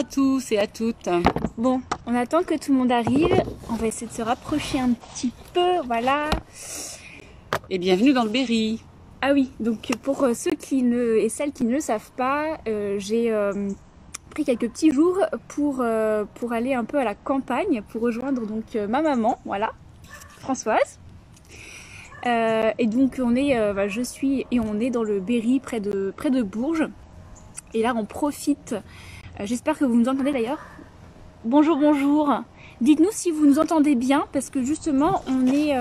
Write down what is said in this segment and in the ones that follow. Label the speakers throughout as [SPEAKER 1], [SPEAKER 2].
[SPEAKER 1] à tous et à toutes.
[SPEAKER 2] Bon, on attend que tout le monde arrive. On va essayer de se rapprocher un petit peu, voilà.
[SPEAKER 1] Et bienvenue dans le Berry.
[SPEAKER 2] Ah oui, donc pour ceux et celles qui ne le savent pas, j'ai pris quelques petits jours pour aller un peu à la campagne, pour rejoindre donc ma maman, voilà, Françoise. Et donc on est dans le Berry près de Bourges. Et là on profite. J'espère que vous nous entendez d'ailleurs. Bonjour, bonjour. Dites-nous si vous nous entendez bien parce que justement on est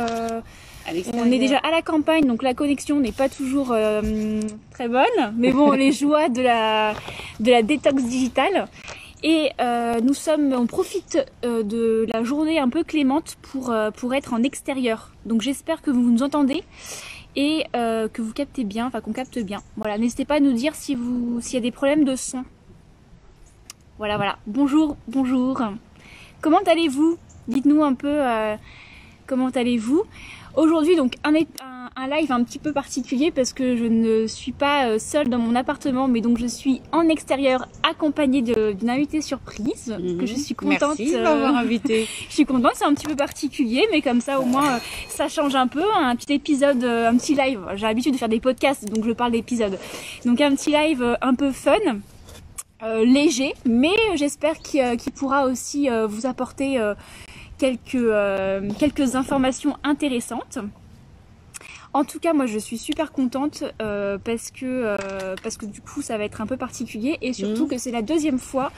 [SPEAKER 2] déjà à la campagne, donc la connexion n'est pas toujours très bonne. Mais bon, les joies de la détox digitale. Et on profite de la journée un peu clémente pour être en extérieur. Donc j'espère que vous nous entendez et que vous captez bien, enfin qu'on capte bien. Voilà, n'hésitez pas à nous dire s'il y a des problèmes de son. Voilà. Bonjour, bonjour. Comment allez-vous? Dites-nous un peu comment allez-vous. Aujourd'hui, donc un live un petit peu particulier parce que je ne suis pas seule dans mon appartement, mais donc je suis en extérieur accompagnée d'une invitée surprise que je suis contente.
[SPEAKER 1] Merci de m'avoir invitée.
[SPEAKER 2] Je suis contente, c'est un petit peu particulier, mais comme ça au moins ça change un peu. Un petit épisode, un petit live. J'ai l'habitude de faire des podcasts, donc je parle d'épisodes. Donc un petit live un peu fun. Léger, mais j'espère qu'il pourra aussi vous apporter quelques informations intéressantes. En tout cas, moi je suis super contente parce que du coup ça va être un peu particulier et surtout que c'est la deuxième fois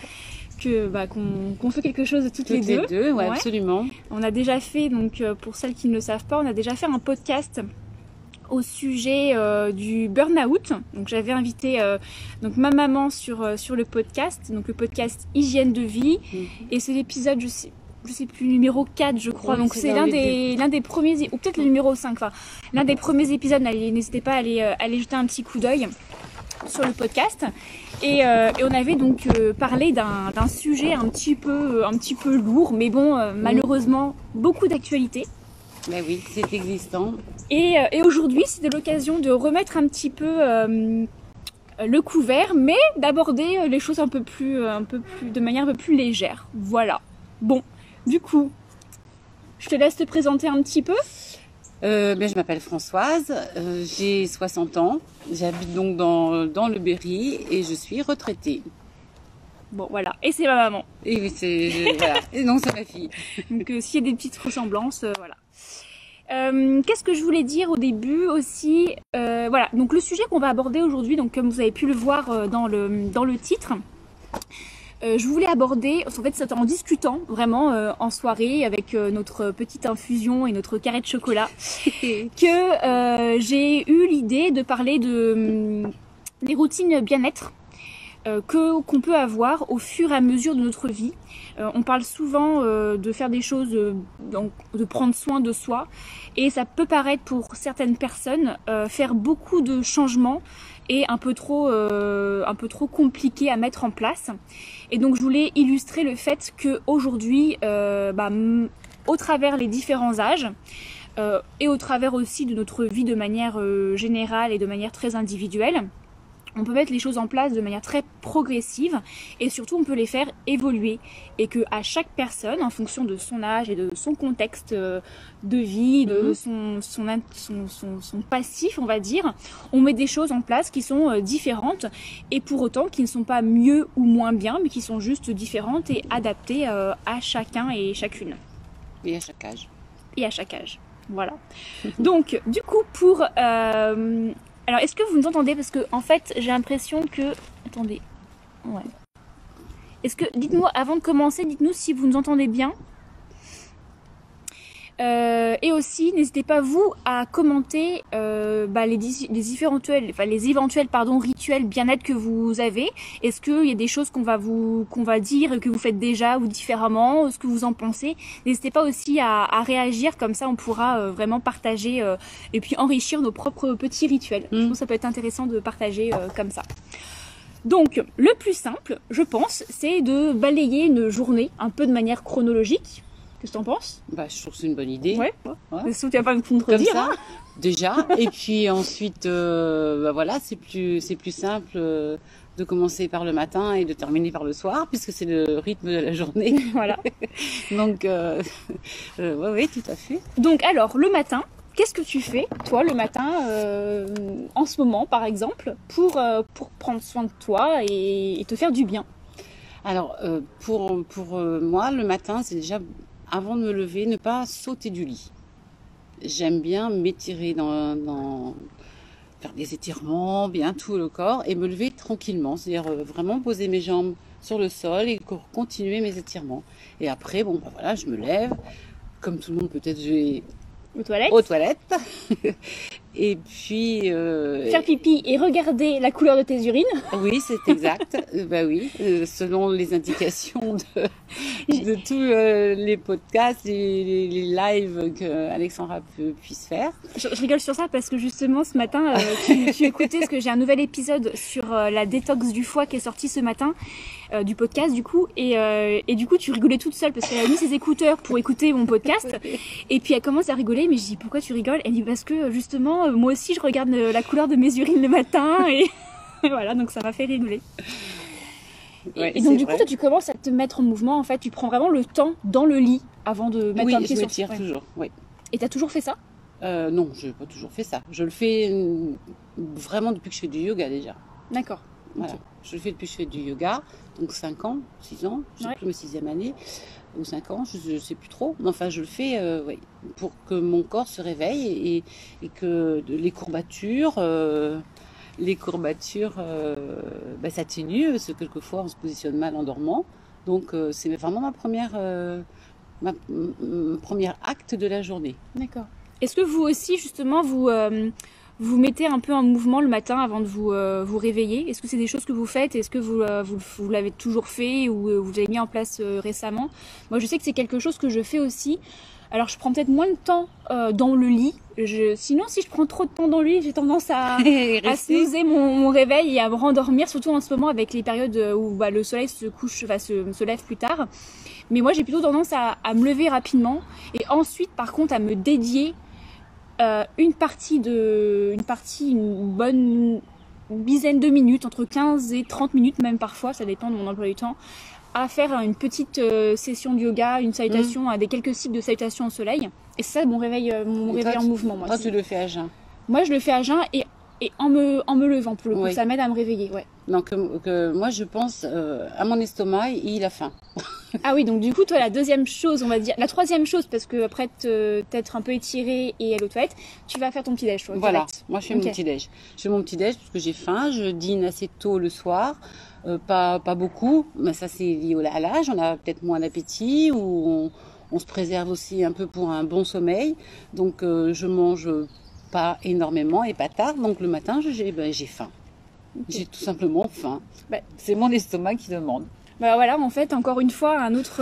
[SPEAKER 2] qu'on fait quelque chose toutes les deux.
[SPEAKER 1] Ouais, absolument.
[SPEAKER 2] On a déjà fait, donc pour celles qui ne le savent pas, on a déjà fait un podcast au sujet du burn-out. Donc j'avais invité donc ma maman sur le podcast, donc le podcast Hygiène de vie. Et c'est l'épisode, je sais plus, numéro 4 je crois. Oui, donc c'est l'un des premiers, ou peut-être le numéro 5, enfin l'un des premiers épisodes. N'hésitez pas à aller jeter un petit coup d'œil sur le podcast. Et on avait donc parlé d'un sujet un petit peu lourd, mais bon, malheureusement beaucoup d'actualité.
[SPEAKER 1] Ben oui, c'est existant.
[SPEAKER 2] Et aujourd'hui, c'était l'occasion de remettre un petit peu le couvert, mais d'aborder les choses de manière un peu plus légère. Voilà. Bon, du coup, je te laisse te présenter un petit peu.
[SPEAKER 1] Je m'appelle Françoise, j'ai 60 ans, j'habite donc dans le Berry et je suis retraitée.
[SPEAKER 2] Bon, voilà. Et c'est ma maman.
[SPEAKER 1] Et oui, voilà. Et non, c'est ma fille.
[SPEAKER 2] Donc, s'il y a des petites ressemblances, voilà. Qu'est-ce que je voulais dire au début aussi, voilà, donc le sujet qu'on va aborder aujourd'hui, donc comme vous avez pu le voir dans le titre, je voulais aborder, en fait c'est en discutant vraiment en soirée avec notre petite infusion et notre carré de chocolat que j'ai eu l'idée de parler des routines bien-être qu'on peut avoir au fur et à mesure de notre vie. On parle souvent de faire des choses, de prendre soin de soi, et ça peut paraître pour certaines personnes faire beaucoup de changements et un peu trop compliqué à mettre en place. Et donc je voulais illustrer le fait que aujourd'hui, au travers les différents âges et au travers aussi de notre vie de manière générale et de manière très individuelle, on peut mettre les choses en place de manière très progressive et surtout on peut les faire évoluer, et que à chaque personne, en fonction de son âge et de son contexte de vie, de son passif, on va dire, on met des choses en place qui sont différentes, et pour autant qui ne sont pas mieux ou moins bien, mais qui sont juste différentes et adaptées à chacun et chacune.
[SPEAKER 1] Et à chaque âge.
[SPEAKER 2] Et à chaque âge, voilà. Donc du coup pour... alors, est-ce que vous nous entendez? Parce que, en fait, j'ai l'impression que... Attendez. Ouais. Dites-moi, avant de commencer, dites-nous si vous nous entendez bien. Et aussi, n'hésitez pas, vous, à commenter les éventuels rituels bien-être que vous avez. Est-ce qu'il y a des choses qu'on va dire et que vous faites déjà ou différemment? Ce que vous en pensez? N'hésitez pas aussi à réagir, comme ça on pourra vraiment partager et puis enrichir nos propres petits rituels. Je trouve que ça peut être intéressant de partager comme ça. Donc, le plus simple, je pense, c'est de balayer une journée un peu de manière chronologique. Qu'est-ce que t'en penses?
[SPEAKER 1] Je trouve que c'est une bonne idée.
[SPEAKER 2] Ouais. Sauf tu vas pas me contredire.
[SPEAKER 1] Comme ça, déjà. Et puis ensuite, voilà, c'est plus simple de commencer par le matin et de terminer par le soir, puisque c'est le rythme de la journée.
[SPEAKER 2] Voilà.
[SPEAKER 1] Donc, oui, tout à fait.
[SPEAKER 2] Donc alors, le matin, qu'est-ce que tu fais, toi, le matin, en ce moment, par exemple, pour prendre soin de toi et te faire du bien?
[SPEAKER 1] Alors, pour moi, le matin, c'est déjà, avant de me lever, ne pas sauter du lit. J'aime bien m'étirer faire des étirements, bien tout le corps, et me lever tranquillement. C'est-à-dire vraiment poser mes jambes sur le sol et continuer mes étirements. Et après, bon, voilà, je me lève. Comme tout le monde, peut-être, je vais aux toilettes. Et puis...
[SPEAKER 2] faire pipi et regarder la couleur de tes urines.
[SPEAKER 1] Oui, c'est exact. Bah oui, selon les indications de tous les podcasts, les lives que Alexandra puisse faire.
[SPEAKER 2] Je rigole sur ça parce que justement ce matin, tu écoutais, parce que j'ai un nouvel épisode sur la détox du foie qui est sorti ce matin, du podcast du coup, et du coup tu rigolais toute seule parce qu'elle a mis ses écouteurs pour écouter mon podcast, et puis elle commence à rigoler, mais je dis pourquoi tu rigoles? Elle dit parce que justement moi aussi je regarde la couleur de mes urines le matin, et voilà, donc ça m'a fait rigoler.
[SPEAKER 1] Ouais,
[SPEAKER 2] et donc du coup toi tu commences à te mettre en mouvement, en fait tu prends vraiment le temps dans le lit avant de mettre un pied sur...
[SPEAKER 1] Oui, je me tire toujours, oui.
[SPEAKER 2] Et t'as toujours fait ça?
[SPEAKER 1] Non, je n'ai pas toujours fait ça. Je le fais vraiment depuis que je fais du yoga déjà.
[SPEAKER 2] D'accord.
[SPEAKER 1] Voilà. Okay. Je le fais depuis que je fais du yoga, donc 5 ans, 6 ans, je ne sais plus, ma 6e année, ou 5 ans, je ne sais plus trop. Mais enfin, je le fais pour que mon corps se réveille et que les courbatures s'atténuent, parce que quelquefois on se positionne mal en dormant. Donc c'est vraiment ma première acte de la journée.
[SPEAKER 2] D'accord. Est-ce que vous aussi, justement, vous mettez un peu en mouvement le matin avant de vous réveiller? Est-ce que c'est des choses que vous faites? Est-ce que vous l'avez toujours fait ou vous l'avez mis en place récemment? Moi, je sais que c'est quelque chose que je fais aussi. Alors, je prends peut-être moins de temps dans le lit. Sinon, si je prends trop de temps dans le lit, j'ai tendance à snoozer mon réveil et à me rendormir, surtout en ce moment avec les périodes où le soleil se lève plus tard. Mais moi, j'ai plutôt tendance à me lever rapidement et ensuite, par contre, à me dédier une bonne dizaine de minutes, entre 15 et 30 minutes même parfois, ça dépend de mon emploi du temps, à faire une petite session de yoga, une salutation, des quelques cycles de salutation au soleil. Et c'est ça mon réveil en mouvement. Moi,
[SPEAKER 1] toi, tu le fais à jeun?
[SPEAKER 2] Moi, je le fais à jeun et en me levant pour le coup, ça m'aide à me réveiller. Ouais.
[SPEAKER 1] Donc moi, je pense à mon estomac, il a faim.
[SPEAKER 2] Ah oui, donc du coup, toi, la troisième chose, parce que après t'être un peu étiré et aller aux toilettes, tu vas faire ton petit déj.
[SPEAKER 1] Voilà, moi je fais mon petit déj. Je fais mon petit déj parce que j'ai faim, je dîne assez tôt le soir, pas beaucoup, mais ça c'est lié à l'âge, on a peut-être moins d'appétit ou on se préserve aussi un peu pour un bon sommeil. Donc je mange pas énormément et pas tard, donc le matin j'ai faim. Okay. J'ai tout simplement faim. C'est mon estomac qui demande.
[SPEAKER 2] Voilà, en fait, encore une fois, un autre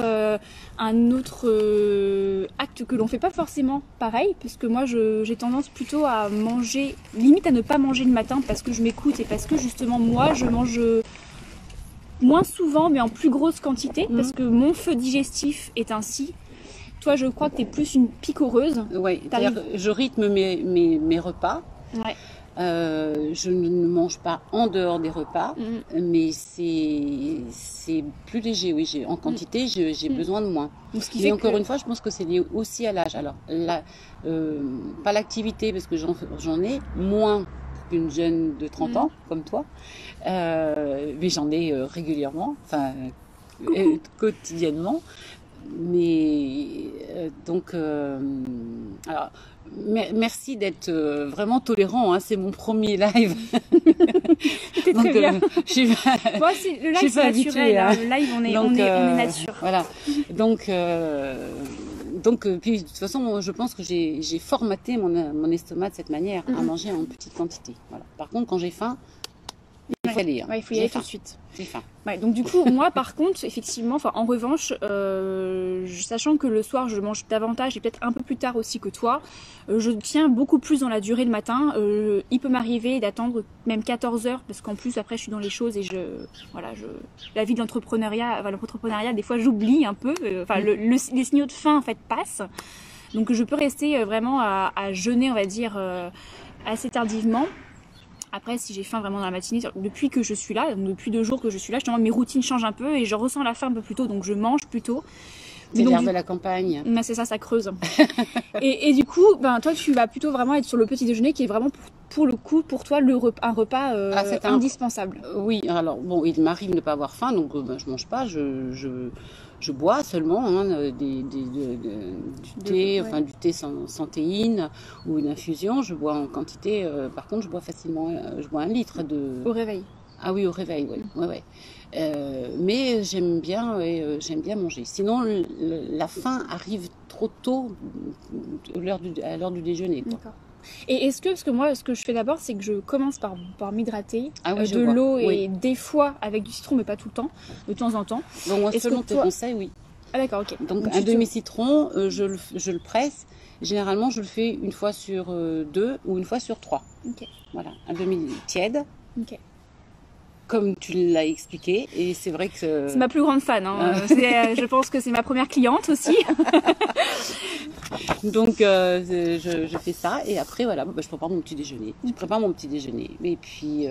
[SPEAKER 2] acte que l'on fait pas forcément pareil, puisque moi, j'ai tendance plutôt à manger, limite à ne pas manger le matin parce que je m'écoute et parce que justement, moi, je mange moins souvent, mais en plus grosse quantité, parce que mon feu digestif est ainsi. Toi, je crois que tu es plus une picoreuse.
[SPEAKER 1] Oui, c'est-à-dire que je rythme mes repas.
[SPEAKER 2] Ouais.
[SPEAKER 1] Je ne mange pas en dehors des repas, mais c'est plus léger, oui. En quantité, j'ai besoin de moins. Mais encore une fois, je pense que c'est lié aussi à l'âge. Alors, pas l'activité, parce que j'en ai moins qu'une jeune de 30 ans, comme toi, mais j'en ai régulièrement, enfin quotidiennement. Mais donc, alors, merci d'être vraiment tolérant. Hein, c'est mon premier live.
[SPEAKER 2] C'était très bien.
[SPEAKER 1] Moi,
[SPEAKER 2] le live c'est naturel. Hein. Le live, on est nature.
[SPEAKER 1] Voilà. Donc, puis de toute façon, je pense que j'ai formaté mon estomac de cette manière, à manger en petite quantité. Voilà. Par contre, quand j'ai faim, il fallait.
[SPEAKER 2] Il faut y aller tout de suite.
[SPEAKER 1] J'ai faim.
[SPEAKER 2] Donc du coup, moi par contre, effectivement, en revanche, sachant que le soir je mange davantage et peut-être un peu plus tard aussi que toi, je tiens beaucoup plus dans la durée le matin. Il peut m'arriver d'attendre même 14 heures parce qu'en plus après je suis dans les choses et la vie de l'entrepreneuriat, des fois j'oublie un peu. Les signaux de faim en fait passent. Donc je peux rester vraiment à jeûner, on va dire, assez tardivement. Après, si j'ai faim vraiment dans la matinée, depuis que je suis là, donc depuis 2 jours que je suis là, justement, mes routines changent un peu et je ressens la faim un peu plus tôt, donc je mange plus tôt.
[SPEAKER 1] C'est l'air de la campagne.
[SPEAKER 2] Ben, c'est ça, ça creuse. et du coup, ben, toi, tu vas plutôt vraiment être sur le petit déjeuner qui est vraiment pour le coup, pour toi, un repas indispensable.
[SPEAKER 1] Oui, alors bon, il m'arrive de ne pas avoir faim, donc ben, je mange pas, je bois seulement du thé, enfin du thé sans théine ou une infusion. Je bois en quantité. Par contre, je bois facilement. Je bois 1 litre de.
[SPEAKER 2] Au réveil.
[SPEAKER 1] Ah oui, au réveil, oui. Ouais. Mais j'aime bien manger. Sinon, la faim arrive trop tôt à l'heure du déjeuner, quoi.
[SPEAKER 2] D'accord. Et parce que moi, ce que je fais d'abord, c'est que je commence par m'hydrater
[SPEAKER 1] de
[SPEAKER 2] l'eau et des fois avec du citron, mais pas tout le temps, de temps en temps.
[SPEAKER 1] Donc moi, selon tes conseils, oui.
[SPEAKER 2] Ah d'accord, ok.
[SPEAKER 1] Donc un demi-citron, je le presse. Généralement, je le fais une fois sur 2 ou une fois sur 3.
[SPEAKER 2] Ok.
[SPEAKER 1] Voilà, un demi tiède.
[SPEAKER 2] Ok.
[SPEAKER 1] Comme tu l'as expliqué, et c'est vrai que...
[SPEAKER 2] C'est ma plus grande fan, hein. Je pense que c'est ma première cliente aussi.
[SPEAKER 1] Donc je fais ça, et après voilà, je prépare mon petit déjeuner. Et puis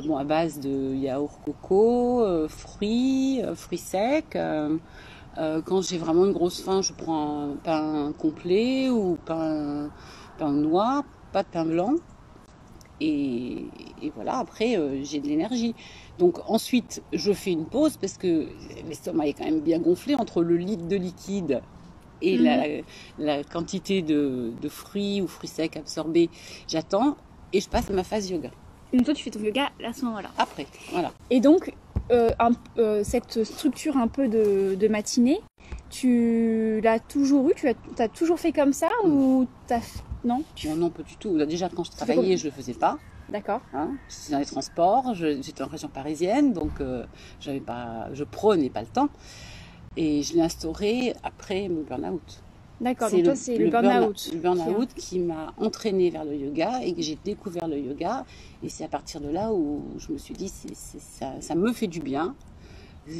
[SPEAKER 1] bon, à base de yaourt coco, fruits secs. Quand j'ai vraiment une grosse faim, je prends un pain complet ou pain noir, pas de pain blanc. Et voilà, après, j'ai de l'énergie. Donc ensuite, je fais une pause parce que l'estomac est quand même bien gonflé entre le litre de liquide et la quantité de fruits ou fruits secs absorbés. J'attends et je passe à ma phase yoga.
[SPEAKER 2] Donc toi, tu fais ton yoga à ce moment-là.
[SPEAKER 1] Après, voilà.
[SPEAKER 2] Et donc, cette structure un peu de matinée, tu l'as toujours eue? Tu as toujours fait comme ça ou t'as... Non,
[SPEAKER 1] non, pas du tout. Déjà, quand je travaillais, je le faisais pas.
[SPEAKER 2] D'accord.
[SPEAKER 1] J'étais dans les transports, j'étais en région parisienne, donc je prenais pas le temps. Et je l'ai instauré après mon burn-out.
[SPEAKER 2] D'accord, donc toi, c'est le burn-out.
[SPEAKER 1] Le burn-out qui m'a entraînée vers le yoga et que j'ai découvert le yoga. Et c'est à partir de là où je me suis dit, ça me fait du bien.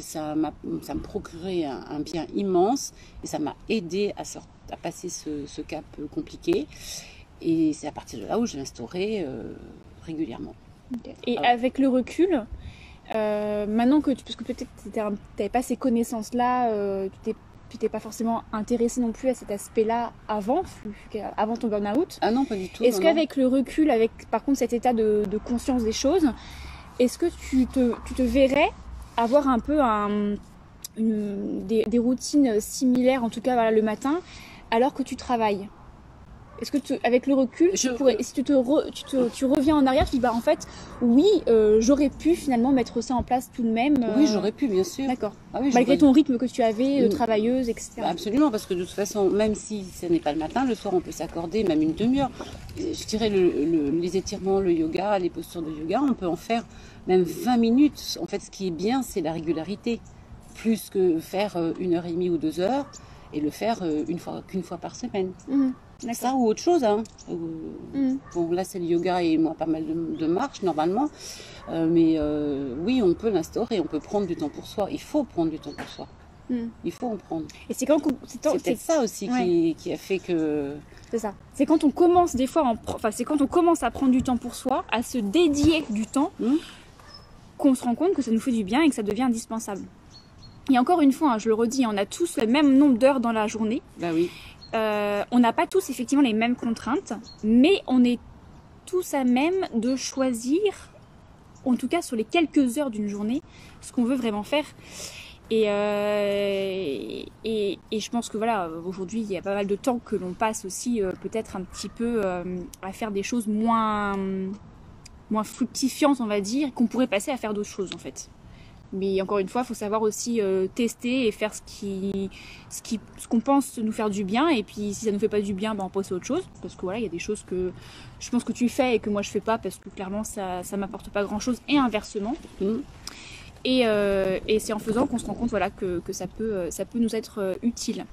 [SPEAKER 1] Ça me procurait un bien immense et ça m'a aidé à passer ce cap compliqué. Et c'est à partir de là où je l'ai instauré régulièrement.
[SPEAKER 2] Okay. Et avec le recul, maintenant parce que peut-être tu n'avais pas ces connaissances-là, tu t'es pas forcément intéressé non plus à cet aspect-là avant ton burn-out.
[SPEAKER 1] Ah non, pas du tout.
[SPEAKER 2] Est-ce qu'avec le recul, avec par contre cet état de conscience des choses, est-ce que tu te verrais avoir un peu des routines similaires, en tout cas voilà, le matin, alors que tu travailles? Est-ce que avec le recul, si tu reviens en arrière, tu dis bah en fait oui, j'aurais pu finalement mettre ça en place tout de même.
[SPEAKER 1] Oui, j'aurais pu, bien sûr.
[SPEAKER 2] D'accord.
[SPEAKER 1] Ah oui,
[SPEAKER 2] malgré ton rythme que tu avais, travailleuse, etc.
[SPEAKER 1] Absolument, parce que de toute façon, même si ce n'est pas le matin, le soir on peut s'accorder même une demi-heure. Je dirais les étirements, le yoga, les postures de yoga, on peut en faire même 20 minutes. En fait, ce qui est bien, c'est la régularité. Plus que faire 1h30 ou 2 heures et le faire qu'une fois par semaine. Ça ou autre chose. Bon, là, c'est le yoga et moi, pas mal de marches normalement. Mais oui, on peut l'instaurer, on peut prendre du temps pour soi. Il faut prendre du temps pour soi. Il faut en prendre.
[SPEAKER 2] Et c'est
[SPEAKER 1] peut-être ça aussi qui a fait que...
[SPEAKER 2] C'est ça. C'est quand on commence des fois, c'est quand on commence à prendre du temps pour soi, à se dédier du temps, qu'on se rend compte que ça nous fait du bien et que ça devient indispensable. Et encore une fois, je le redis, on a tous le même nombre d'heures dans la journée.
[SPEAKER 1] Bah oui.
[SPEAKER 2] On n'a pas tous effectivement les mêmes contraintes, mais on est tous à même de choisir, en tout cas sur les quelques heures d'une journée, ce qu'on veut vraiment faire. Et je pense que voilà, aujourd'hui, il y a pas mal de temps que l'on passe aussi peut-être un petit peu à faire des choses moins fructifiantes, on va dire, qu'on pourrait passer à faire d'autres choses en fait. Mais encore une fois, il faut savoir aussi tester et faire ce qu'on pense nous faire du bien. Et puis si ça nous fait pas du bien, on passe à autre chose. Parce que voilà, il y a des choses que je pense que tu fais et que moi je fais pas parce que clairement ça m'apporte pas grand chose et inversement. Et c'est en faisant qu'on se rend compte voilà, que ça peut nous être utile.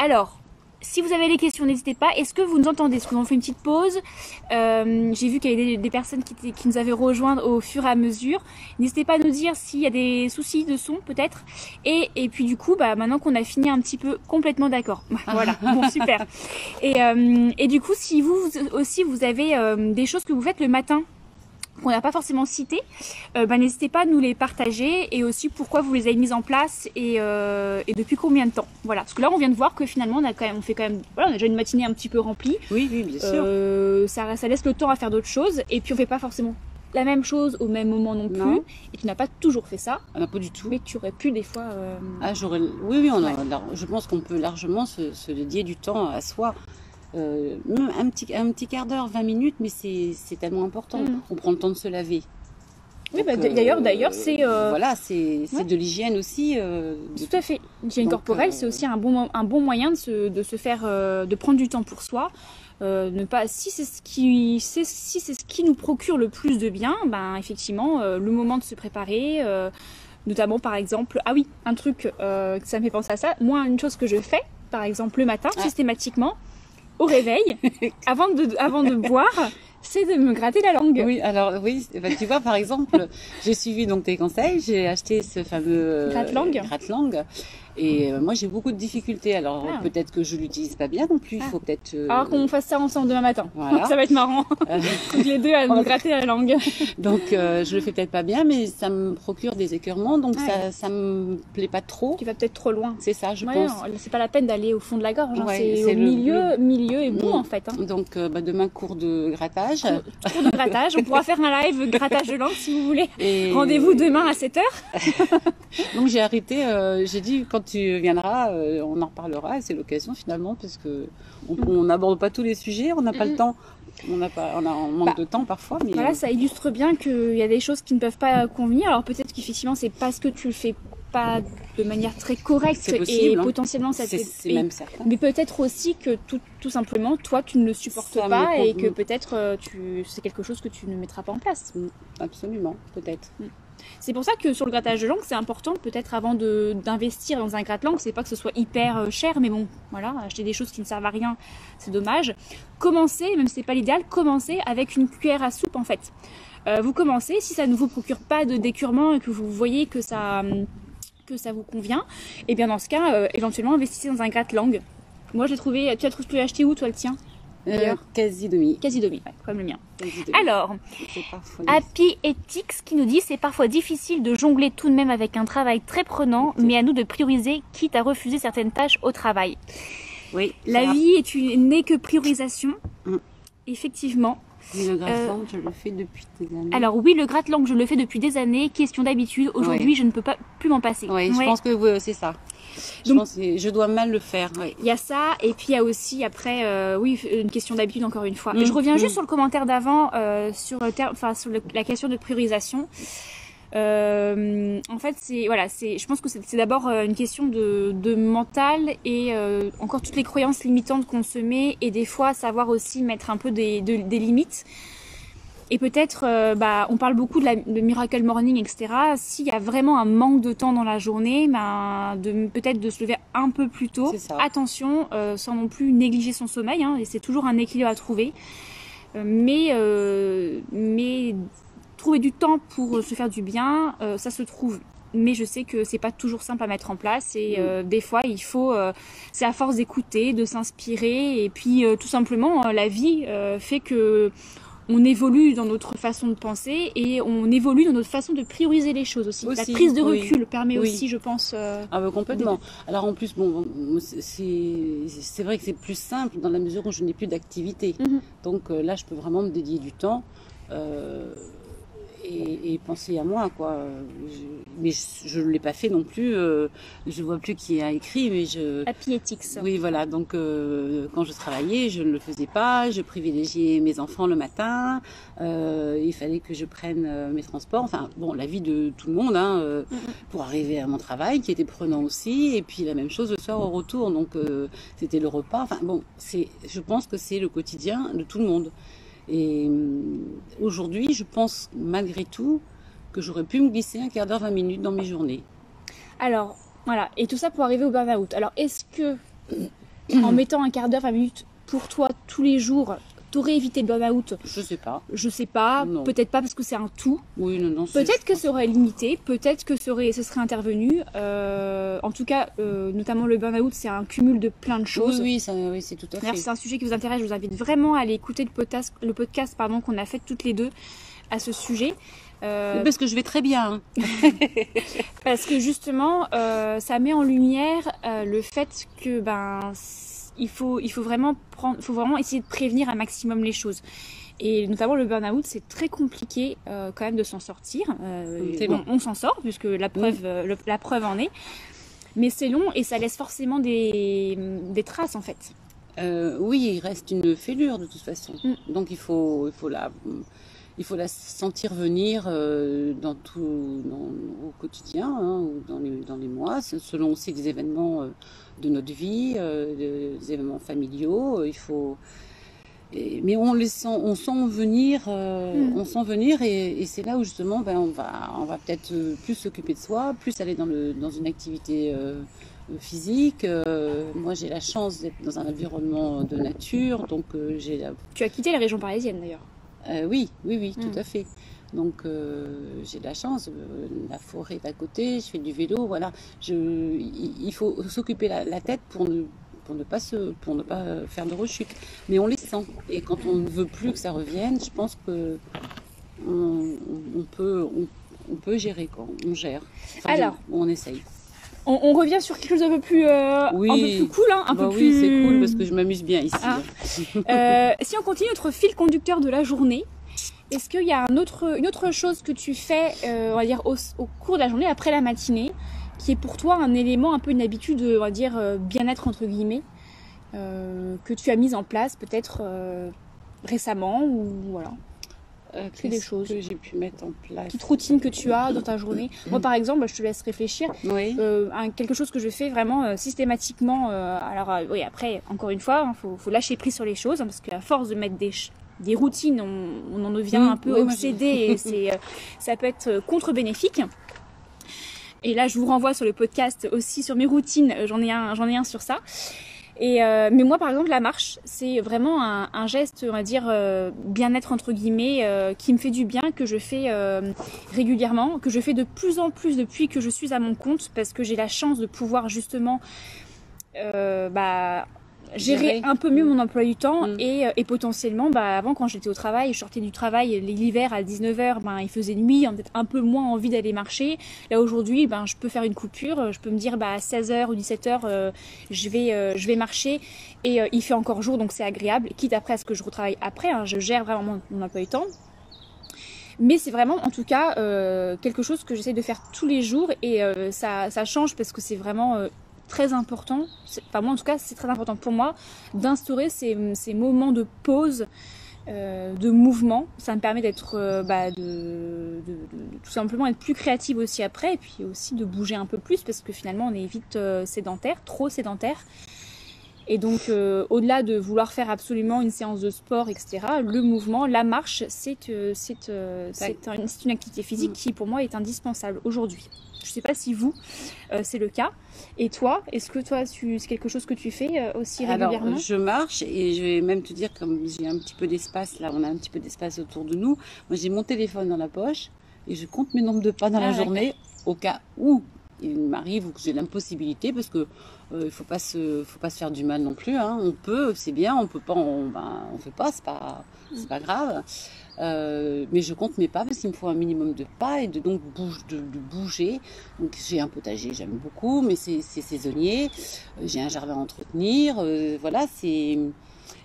[SPEAKER 2] Alors, Si vous avez des questions, n'hésitez pas. Est-ce que vous nous entendez? Est-ce qu'on fait une petite pause? J'ai vu qu'il y avait des personnes qui nous avaient rejoints au fur et à mesure. N'hésitez pas à nous dire s'il y a des soucis de son, peut-être. Et puis du coup, maintenant qu'on a fini un petit peu complètement d'accord. Voilà, bon, super. Et du coup, si vous aussi, vous avez des choses que vous faites le matin, qu'on n'a pas forcément cité, n'hésitez pas à nous les partager et aussi pourquoi vous les avez mises en place et depuis combien de temps. Voilà, parce que là on vient de voir que finalement on a déjà une matinée un petit peu remplie.
[SPEAKER 1] Oui, bien sûr.
[SPEAKER 2] Ça laisse le temps à faire d'autres choses et puis on fait pas forcément la même chose au même moment non plus.
[SPEAKER 1] Non.
[SPEAKER 2] Et tu n'as pas toujours fait ça.
[SPEAKER 1] Ah, pas du tout.
[SPEAKER 2] Mais tu aurais pu des fois.
[SPEAKER 1] Oui, je pense qu'on peut largement se dédier du temps à soi. Même un petit quart d'heure, 20 minutes, mais c'est tellement important. On prend le temps de se laver.
[SPEAKER 2] Oui,
[SPEAKER 1] Donc,
[SPEAKER 2] d'ailleurs, c'est
[SPEAKER 1] voilà, c'est de l'hygiène aussi.
[SPEAKER 2] Tout à fait. L'hygiène corporelle, c'est aussi un bon moyen de se faire, de prendre du temps pour soi. Ne pas, si c'est ce qui nous procure le plus de bien, effectivement, le moment de se préparer. Notamment par exemple, un truc, ça me fait penser à ça. Moi, une chose que je fais, par exemple le matin, systématiquement, au réveil, avant de boire, c'est de me gratter la langue.
[SPEAKER 1] Oui, alors tu vois, par exemple, j'ai suivi donc tes conseils, j'ai acheté ce fameux gratte-langue. Et moi, j'ai beaucoup de difficultés. Alors, peut-être que je l'utilise pas bien non plus. Il faut peut-être.
[SPEAKER 2] Alors qu'on fasse ça ensemble demain matin.
[SPEAKER 1] Voilà.
[SPEAKER 2] Ça va être marrant. Toutes les deux à nous gratter la langue.
[SPEAKER 1] Donc, je le fais peut-être pas bien, mais ça me procure des écœurements. Donc, ça me plaît pas trop.
[SPEAKER 2] Tu vas peut-être trop loin.
[SPEAKER 1] C'est ça, je pense.
[SPEAKER 2] C'est pas la peine d'aller au fond de la gorge.
[SPEAKER 1] Ouais,
[SPEAKER 2] c'est au milieu et bout en fait.
[SPEAKER 1] Donc, demain, cours de grattage.
[SPEAKER 2] Cours de grattage. On pourra faire un live grattage de langue si vous voulez. Rendez-vous demain à 7h.
[SPEAKER 1] Donc, j'ai arrêté. J'ai dit, quand tu viendras, on en reparlera et c'est l'occasion finalement parce que on n'aborde pas tous les sujets, on n'a pas le temps, on manque de temps parfois. Mais
[SPEAKER 2] voilà, ça illustre bien qu'il y a des choses qui ne peuvent pas convenir. Alors peut-être qu'effectivement c'est parce que tu le fais pas de manière très correcte
[SPEAKER 1] possible,
[SPEAKER 2] et potentiellement ça
[SPEAKER 1] c'est même certain.
[SPEAKER 2] Mais peut-être aussi que tout simplement toi tu ne le supportes pas et que peut-être c'est quelque chose que tu ne mettras pas en place.
[SPEAKER 1] Absolument, peut-être.
[SPEAKER 2] C'est pour ça que sur le grattage de langue, c'est important peut-être avant d'investir dans un gratte-langue, c'est pas que ce soit hyper cher, mais bon, voilà, acheter des choses qui ne servent à rien, c'est dommage. Commencez, même si c'est pas l'idéal, commencez avec une cuillère à soupe en fait. Vous commencez, si ça ne vous procure pas d'écurement et que vous voyez que ça vous convient, et bien dans ce cas, éventuellement investissez dans un gratte-langue. Moi je l'ai trouvé, tu l'as acheté où toi le tien?
[SPEAKER 1] Quasi-demi,
[SPEAKER 2] comme le mien. Alors, Happy Ethics qui nous dit c'est parfois difficile de jongler tout de même avec un travail très prenant, mais à nous de prioriser, quitte à refuser certaines tâches au travail.
[SPEAKER 1] Oui.
[SPEAKER 2] La vie n'est que priorisation. Effectivement.
[SPEAKER 1] Oui, le gratte-langue, je le fais depuis des années.
[SPEAKER 2] Alors oui, le gratte-langue, je le fais depuis des années. Question d'habitude. Aujourd'hui, je ne peux pas plus m'en passer.
[SPEAKER 1] Oui, je pense que c'est ça. Je dois mal le faire.
[SPEAKER 2] Il y a ça, et puis il y a aussi après, une question d'habitude encore une fois. Et je reviens juste sur le commentaire d'avant, sur la question de priorisation. En fait, je pense que c'est d'abord une question de mental et encore toutes les croyances limitantes qu'on se met et des fois savoir aussi mettre un peu des limites. Et peut-être, on parle beaucoup de Miracle Morning, etc. S'il y a vraiment un manque de temps dans la journée, peut-être de se lever un peu plus tôt. Attention, sans non plus négliger son sommeil, et c'est toujours un équilibre à trouver. Mais trouver du temps pour se faire du bien, ça se trouve. Mais je sais que c'est pas toujours simple à mettre en place et des fois il faut, c'est à force d'écouter, de s'inspirer et puis tout simplement la vie fait que on évolue dans notre façon de penser et on évolue dans notre façon de prioriser les choses aussi. La prise de recul permet aussi, je pense.
[SPEAKER 1] Complètement. Alors en plus, c'est vrai que c'est plus simple dans la mesure où je n'ai plus d'activité. Donc là, je peux vraiment me dédier du temps. Et penser à moi, quoi. Mais je ne l'ai pas fait non plus. Je vois plus qui a écrit, mais
[SPEAKER 2] Happy Ethics.
[SPEAKER 1] Oui, voilà. Donc, quand je travaillais, je ne le faisais pas. Je privilégiais mes enfants le matin. Il fallait que je prenne mes transports. Enfin, bon, la vie de tout le monde, pour arriver à mon travail, qui était prenant aussi. Et puis, la même chose le soir au retour. Donc, c'était le repas. Enfin, bon, je pense que c'est le quotidien de tout le monde. Et aujourd'hui, je pense malgré tout que j'aurais pu me glisser un quart d'heure, 20 minutes dans mes journées.
[SPEAKER 2] Alors, voilà. Et tout ça pour arriver au burn-out. Alors, est-ce que en mettant un quart d'heure, 20 minutes pour toi tous les jours, t'aurais évité le burn-out?
[SPEAKER 1] Je sais pas.
[SPEAKER 2] Je sais pas,
[SPEAKER 1] Non.
[SPEAKER 2] peut-être pas parce que c'est un tout.
[SPEAKER 1] Oui, non, non.
[SPEAKER 2] Peut-être que ça aurait limité, peut-être que ce serait intervenu. En tout cas, notamment le burn-out, c'est un cumul de plein de choses.
[SPEAKER 1] Oui, oui, c'est tout à fait.
[SPEAKER 2] D'ailleurs, si c'est un sujet qui vous intéresse, je vous invite vraiment à aller écouter le podcast qu'on a fait toutes les deux à ce sujet.
[SPEAKER 1] Parce que je vais très bien.
[SPEAKER 2] Parce que justement, ça met en lumière le fait que il faut vraiment essayer de prévenir un maximum les choses. Et notamment le burn-out, c'est très compliqué quand même de s'en sortir. On s'en sort puisque la preuve en est. Mais c'est long et ça laisse forcément des traces en fait.
[SPEAKER 1] Oui, il reste une fêlure de toute façon. Donc il faut la sentir venir au quotidien, hein, ou dans les mois, selon aussi les événements de notre vie, des événements familiaux. Mais on sent venir, et c'est là où justement on va peut-être plus s'occuper de soi, plus aller dans une activité physique. Moi j'ai la chance d'être dans un environnement de nature, donc
[SPEAKER 2] Tu as quitté la région parisienne d'ailleurs.
[SPEAKER 1] Oui, tout à fait. Donc j'ai de la chance, la forêt est à côté, je fais du vélo, voilà. Il faut s'occuper la tête pour ne pas faire de rechute. Mais on les sent. Et quand on ne veut plus que ça revienne, je pense que on peut gérer, quoi. On gère. Enfin,
[SPEAKER 2] alors,
[SPEAKER 1] on essaye.
[SPEAKER 2] On revient sur quelque chose d'un peu plus, un peu plus cool, hein,
[SPEAKER 1] Oui, c'est cool parce que je m'amuse bien ici.
[SPEAKER 2] Si on continue notre fil conducteur de la journée, est-ce qu'il y a une autre chose que tu fais, on va dire, au cours de la journée, après la matinée, qui est pour toi un élément, un peu une habitude, on va dire, bien-être entre guillemets, que tu as mise en place peut-être récemment ou voilà. Des choses
[SPEAKER 1] que j'ai pu mettre en place.
[SPEAKER 2] Petite routine que tu as dans ta journée. Moi, par exemple, je te laisse réfléchir.
[SPEAKER 1] Oui.
[SPEAKER 2] Quelque chose que je fais vraiment systématiquement. Oui, après, encore une fois, faut lâcher prise sur les choses, hein, parce qu'à force de mettre des routines, on en devient un peu obsédé et ça peut être contre-bénéfique. Et là, je vous renvoie sur le podcast aussi sur mes routines. J'en ai un sur ça. Mais moi, par exemple, la marche, c'est vraiment un geste, on va dire, bien-être entre guillemets, qui me fait du bien, que je fais régulièrement, que je fais de plus en plus depuis que je suis à mon compte, parce que j'ai la chance de pouvoir justement gérer un peu mieux mon emploi du temps et potentiellement, avant, quand j'étais au travail, je sortais du travail l'hiver à 19h, il faisait nuit, on a peut-être un peu moins envie d'aller marcher. Là aujourd'hui, je peux faire une coupure, je peux me dire à 16h ou 17h, je vais marcher et il fait encore jour, donc c'est agréable, quitte après à ce que je retravaille après, hein, je gère vraiment mon emploi du temps. Mais c'est vraiment, en tout cas, quelque chose que j'essaie de faire tous les jours et ça change parce que c'est vraiment très important, enfin moi en tout cas c'est très important pour moi d'instaurer ces moments de pause, de mouvement. Ça me permet d'être de tout simplement être plus créative aussi après, et puis aussi de bouger un peu plus parce que finalement on est vite sédentaire, trop sédentaire. Et donc au-delà de vouloir faire absolument une séance de sport, etc., le mouvement, la marche, c'est une activité physique qui pour moi est indispensable aujourd'hui. Je ne sais pas si vous, c'est le cas. Et toi, est-ce que toi, c'est quelque chose que tu fais aussi régulièrement?
[SPEAKER 1] Alors, je marche et je vais même te dire, comme j'ai un petit peu d'espace, là, on a un petit peu d'espace autour de nous. Moi, j'ai mon téléphone dans la poche et je compte mes nombres de pas dans la journée au cas où il m'arrive ou que j'ai l'impossibilité, parce que il faut pas se faire du mal non plus, hein. On peut, c'est bien, on peut pas, on fait pas, c'est pas grave. Mais je compte mes pas parce qu'il me faut un minimum de pas et de bouger. Donc j'ai un potager, j'aime beaucoup, mais c'est saisonnier. J'ai un jardin à entretenir, voilà, et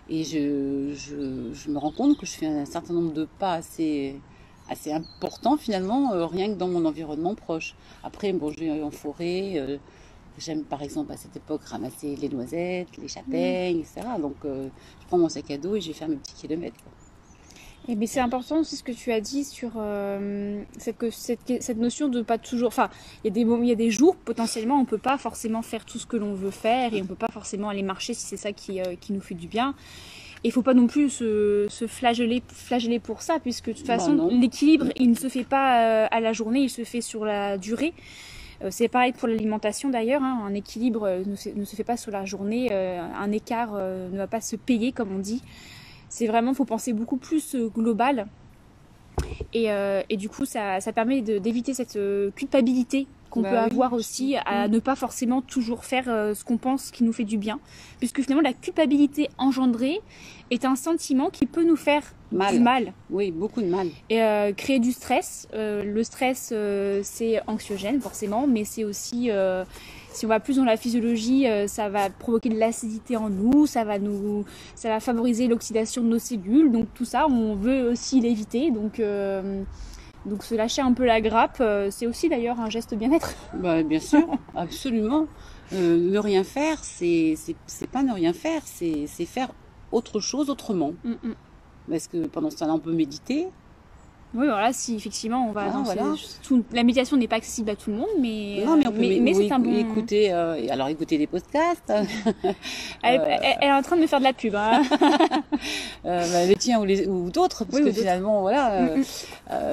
[SPEAKER 1] je me rends compte que je fais un certain nombre de pas assez important finalement, rien que dans mon environnement proche. Après, bon, je vais en forêt, j'aime par exemple à cette époque ramasser les noisettes, les châtaignes, etc. Donc je prends mon sac à dos et je vais faire mes petits kilomètres, quoi.
[SPEAKER 2] Et bien c'est important aussi ce que tu as dit sur cette notion de pas toujours... Enfin, il y a des jours, potentiellement, on peut pas forcément faire tout ce que l'on veut faire et on peut pas forcément aller marcher si c'est ça qui nous fait du bien. Et il faut pas non plus se flageller pour ça, puisque de toute façon, l'équilibre, il ne se fait pas à la journée, il se fait sur la durée. C'est pareil pour l'alimentation d'ailleurs, hein. Un équilibre ne se fait pas sur la journée, un écart ne va pas se payer comme on dit. C'est vraiment, faut penser beaucoup plus global. Et du coup, ça permet d'éviter cette culpabilité qu'on peut avoir aussi à ne pas forcément toujours faire ce qu'on pense qui nous fait du bien. Puisque finalement, la culpabilité engendrée est un sentiment qui peut nous faire du mal.
[SPEAKER 1] Oui, beaucoup de mal.
[SPEAKER 2] Et créer du stress. Le stress, c'est anxiogène forcément, mais c'est aussi... si on va plus dans la physiologie, ça va provoquer de l'acidité en nous, ça va favoriser l'oxydation de nos cellules. Donc tout ça, on veut aussi l'éviter. Donc se lâcher un peu la grappe, c'est aussi d'ailleurs un geste bien-être.
[SPEAKER 1] Bah, bien sûr, absolument. Ne rien faire, c'est pas ne rien faire, c'est faire autre chose autrement. Parce que pendant ce temps-là, on peut méditer.
[SPEAKER 2] Oui, voilà, si effectivement on va dans
[SPEAKER 1] voilà.
[SPEAKER 2] la méditation n'est pas accessible à tout le monde, mais
[SPEAKER 1] non, mais on peut
[SPEAKER 2] c'est un bon.
[SPEAKER 1] Écouter, alors écouter des podcasts.
[SPEAKER 2] Elle est en train de me faire de la pub. Hein.
[SPEAKER 1] Les tiens ou d'autres, parce que finalement, voilà.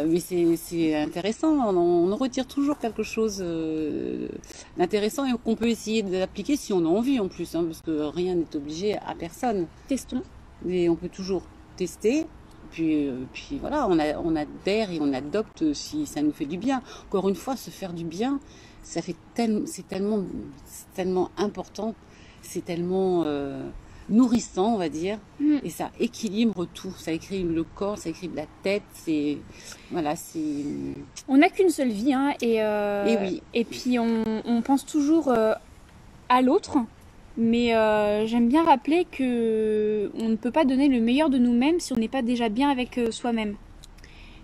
[SPEAKER 1] Mais c'est intéressant. On en retire toujours quelque chose d'intéressant et qu'on peut essayer d'appliquer si on a envie en plus, hein, parce que rien n'est obligé à personne.
[SPEAKER 2] Testons.
[SPEAKER 1] Mais on peut toujours tester. Puis voilà, on adhère et on adopte si ça nous fait du bien. Encore une fois, se faire du bien, c'est tellement important, c'est tellement nourrissant, on va dire, et ça équilibre tout, ça équilibre le corps, ça équilibre la tête,
[SPEAKER 2] On n'a qu'une seule vie, hein, et
[SPEAKER 1] oui.
[SPEAKER 2] Et puis on pense toujours à l'autre. Mais j'aime bien rappeler que on ne peut pas donner le meilleur de nous-mêmes si on n'est pas déjà bien avec soi-même.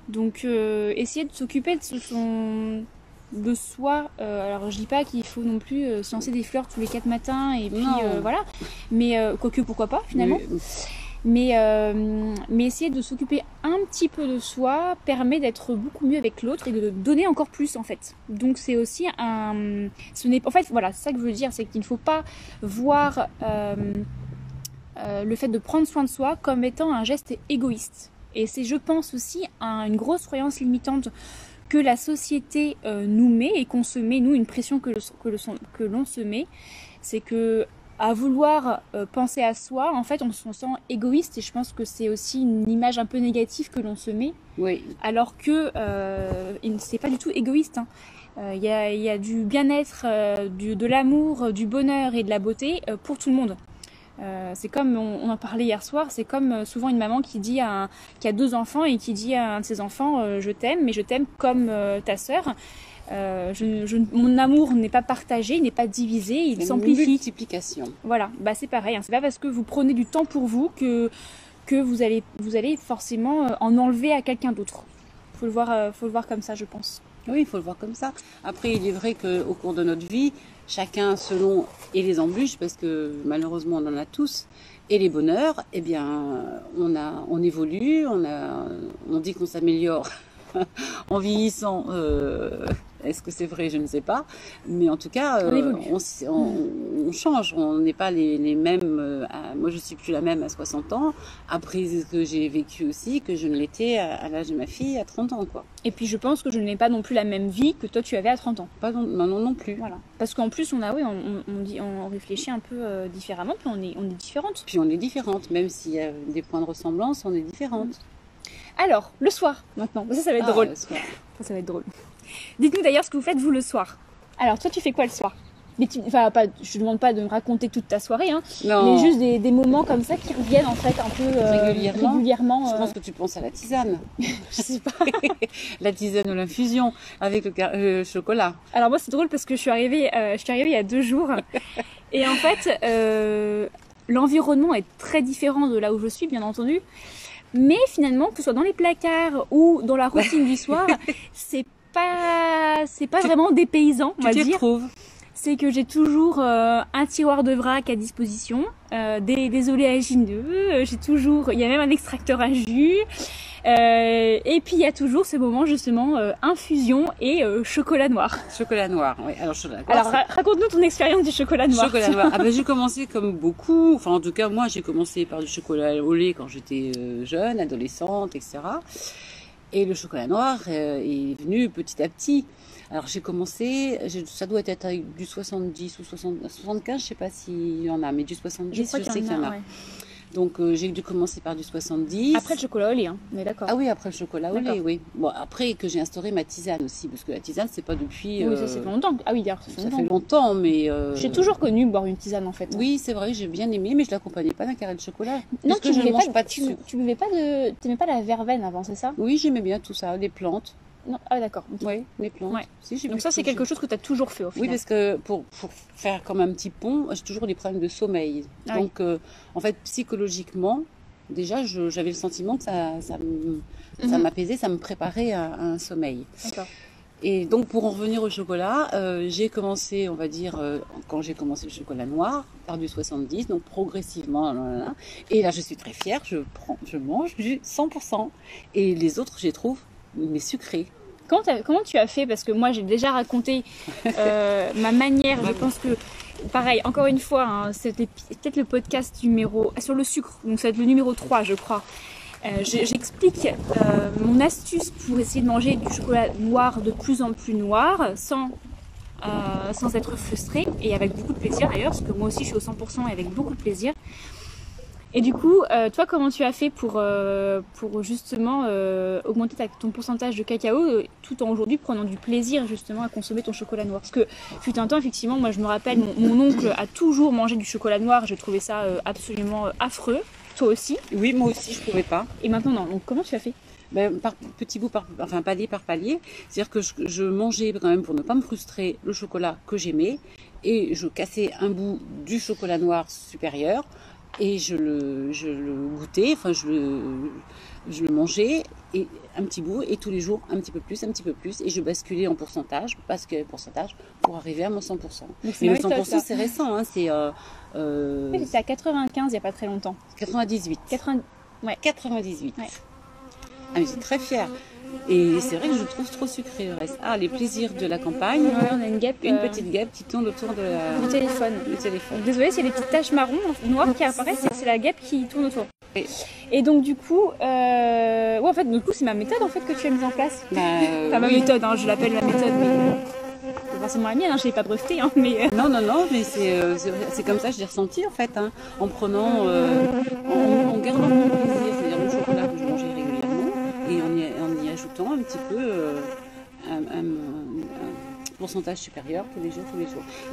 [SPEAKER 2] Donc essayer de s'occuper de soi. Alors je dis pas qu'il faut non plus se lancer des fleurs tous les 4 matins et puis voilà. Mais quoique pourquoi pas finalement. Mais essayer de s'occuper un petit peu de soi permet d'être beaucoup mieux avec l'autre et de donner encore plus en fait. Donc c'est aussi en fait voilà, c'est ça que je veux dire, c'est qu'il ne faut pas voir le fait de prendre soin de soi comme étant un geste égoïste. Et c'est, je pense aussi, une grosse croyance limitante que la société nous met et qu'on se met, nous, une pression que l'on se met, c'est que à vouloir penser à soi, en fait, on se sent égoïste et je pense que c'est aussi une image un peu négative que l'on se met.
[SPEAKER 1] Oui. Alors
[SPEAKER 2] que c'est pas du tout égoïste. Il y a du bien-être, de l'amour, du bonheur et de la beauté pour tout le monde. C'est comme, on en parlait hier soir, c'est comme souvent une maman qui a 2 enfants et qui dit à un de ses enfants je t'aime, mais je t'aime comme ta sœur. Mon amour n'est pas partagé, il n'est pas divisé, il s'amplifie.
[SPEAKER 1] Une multiplication. Voilà,
[SPEAKER 2] c'est pareil, hein. C'est pas parce que vous prenez du temps pour vous que vous allez forcément en enlever à quelqu'un d'autre. Faut le voir comme ça, je pense.
[SPEAKER 1] Oui, il faut le voir comme ça. Après, il est vrai qu'au cours de notre vie, chacun selon et les embûches, parce que malheureusement on en a tous, et les bonheurs, eh bien, on évolue, on dit qu'on s'améliore en vieillissant. Est-ce que c'est vrai? Je ne sais pas. Mais en tout cas, on change. On n'est pas les mêmes. Moi, je ne suis plus la même à 60 ans. Après ce que j'ai vécu aussi, que je ne l'étais à l'âge de ma fille à 30 ans, quoi.
[SPEAKER 2] Et puis, je pense que je n'ai pas non plus la même vie que toi, tu avais à 30 ans.
[SPEAKER 1] Non plus.
[SPEAKER 2] Voilà. Parce qu'en plus, on réfléchit un peu différemment, puis on est différentes.
[SPEAKER 1] Puis on est différentes. Même s'il y a des points de ressemblance, on est différentes.
[SPEAKER 2] Alors, le soir, maintenant. Ça va être drôle. Ça va être drôle. Dites-nous d'ailleurs ce que vous faites vous le soir. Alors toi tu fais quoi le soir? Je ne demande pas de me raconter toute ta soirée, hein, mais juste des moments comme ça qui reviennent en fait un peu régulièrement.
[SPEAKER 1] Je pense que tu penses à la tisane.
[SPEAKER 2] Je sais pas.
[SPEAKER 1] La tisane ou l'infusion avec le chocolat.
[SPEAKER 2] Alors moi c'est drôle parce que je suis arrivée il y a 2 jours et en fait l'environnement est très différent de là où je suis bien entendu, mais finalement que ce soit dans les placards ou dans la routine du soir, c'est pas vraiment dépaysant, on va dire. Tu t'y retrouves. C'est que j'ai toujours un tiroir de vrac à disposition, des oléagineux, il y a même un extracteur à jus, et puis il y a toujours ce moment justement infusion et chocolat noir.
[SPEAKER 1] Chocolat noir, oui. Alors
[SPEAKER 2] raconte-nous ton expérience du chocolat noir.
[SPEAKER 1] Chocolat noir. J'ai commencé comme beaucoup, enfin en tout cas moi j'ai commencé par du chocolat au lait quand j'étais jeune, adolescente, etc. Et le chocolat noir est venu petit à petit. Alors j'ai commencé, ça doit être avec du 70 ou 75, je sais pas s'il y en a, mais du 70, je sais qu'il y en a.
[SPEAKER 2] Ouais.
[SPEAKER 1] Donc j'ai dû commencer par du 70.
[SPEAKER 2] Après le chocolat au lait, hein, on est d'accord.
[SPEAKER 1] Ah oui, après le chocolat au lait, oui. Bon, après que j'ai instauré ma tisane aussi, parce que la tisane, c'est pas depuis...
[SPEAKER 2] Oui, ça fait longtemps. Ah oui, d'ailleurs,
[SPEAKER 1] ça fait longtemps, mais...
[SPEAKER 2] J'ai toujours connu boire une tisane, en fait.
[SPEAKER 1] Oui, c'est vrai, j'ai bien aimé, mais je l'accompagnais pas d'un carré de chocolat.
[SPEAKER 2] Non,
[SPEAKER 1] parce que je ne mange pas de
[SPEAKER 2] tu
[SPEAKER 1] sucre.
[SPEAKER 2] buvais pas t'aimais pas la verveine avant, c'est ça?
[SPEAKER 1] Oui, j'aimais bien tout ça, les plantes.
[SPEAKER 2] Non, ah d'accord.
[SPEAKER 1] Oui, les plantes.
[SPEAKER 2] Ouais.
[SPEAKER 1] Si,
[SPEAKER 2] donc ça, c'est quelque chose que tu as toujours fait au final.
[SPEAKER 1] Oui, parce que pour faire comme un petit pont, j'ai toujours des problèmes de sommeil.
[SPEAKER 2] Ah
[SPEAKER 1] donc, en fait, psychologiquement, déjà, j'avais le sentiment que ça m'apaisait, ça me préparait à un sommeil.
[SPEAKER 2] D'accord.
[SPEAKER 1] Et donc, pour en revenir au chocolat, j'ai commencé, on va dire, quand j'ai commencé le chocolat noir, par du 70, donc progressivement, et là, je suis très fière, je mange du 100%. Et les autres, je les trouve, mais sucrés.
[SPEAKER 2] Comment tu as fait? Parce que moi, j'ai déjà raconté ma manière. Je pense que, pareil, encore une fois, hein, c'était peut-être le podcast sur le sucre. Donc, ça va être le numéro 3, je crois. J'explique mon astuce pour essayer de manger du chocolat noir de plus en plus noir sans être frustrée et avec beaucoup de plaisir d'ailleurs, parce que moi aussi je suis au 100% et avec beaucoup de plaisir. Et du coup, toi, comment tu as fait pour justement augmenter ton pourcentage de cacao tout en aujourd'hui prenant du plaisir justement à consommer ton chocolat noir? Parce que fut un temps, effectivement, moi je me rappelle, mon oncle a toujours mangé du chocolat noir, je trouvais ça absolument affreux. Toi aussi?
[SPEAKER 1] Oui, moi aussi, je ne pouvais pas.
[SPEAKER 2] Et maintenant, non. Donc, comment tu as fait?
[SPEAKER 1] Par petits bouts, enfin palier par palier. C'est-à-dire que je mangeais quand même, pour ne pas me frustrer, le chocolat que j'aimais. Et je cassais un bout du chocolat noir supérieur. Et je le goûtais, enfin je le mangeais, et un petit bout, et tous les jours un petit peu plus, et je basculais en pourcentage, pour arriver à mon 100%. Mais le 100%, c'est récent, hein, c'est...
[SPEAKER 2] Oui, c'était à 95 il n'y a pas très longtemps.
[SPEAKER 1] 98. 98.
[SPEAKER 2] Ouais.
[SPEAKER 1] Ah, mais j'étais très fière. Et c'est vrai que je trouve trop sucré le reste. Ah, les plaisirs de la campagne.
[SPEAKER 2] Ouais, on a une guêpe.
[SPEAKER 1] Une petite guêpe qui tourne autour
[SPEAKER 2] du téléphone. Désolée, c'est les petites taches marron, noires qui apparaissent, c'est la guêpe qui tourne autour. Et donc du coup, ouais, en fait, du coup, c'est ma méthode en fait que tu as mise en place. Enfin, ma méthode, hein, je l'appelle ma méthode, mais c'est forcément la mienne, hein, je l'ai pas brevetée, hein, mais...
[SPEAKER 1] Non, mais c'est comme ça que je l'ai ressenti en fait, hein, en prenant, en gardant mon plaisir, c'est-à-dire le chocolat que je mangeais régulièrement, et en y ajoutant un petit peu un pourcentage supérieur tous les jours.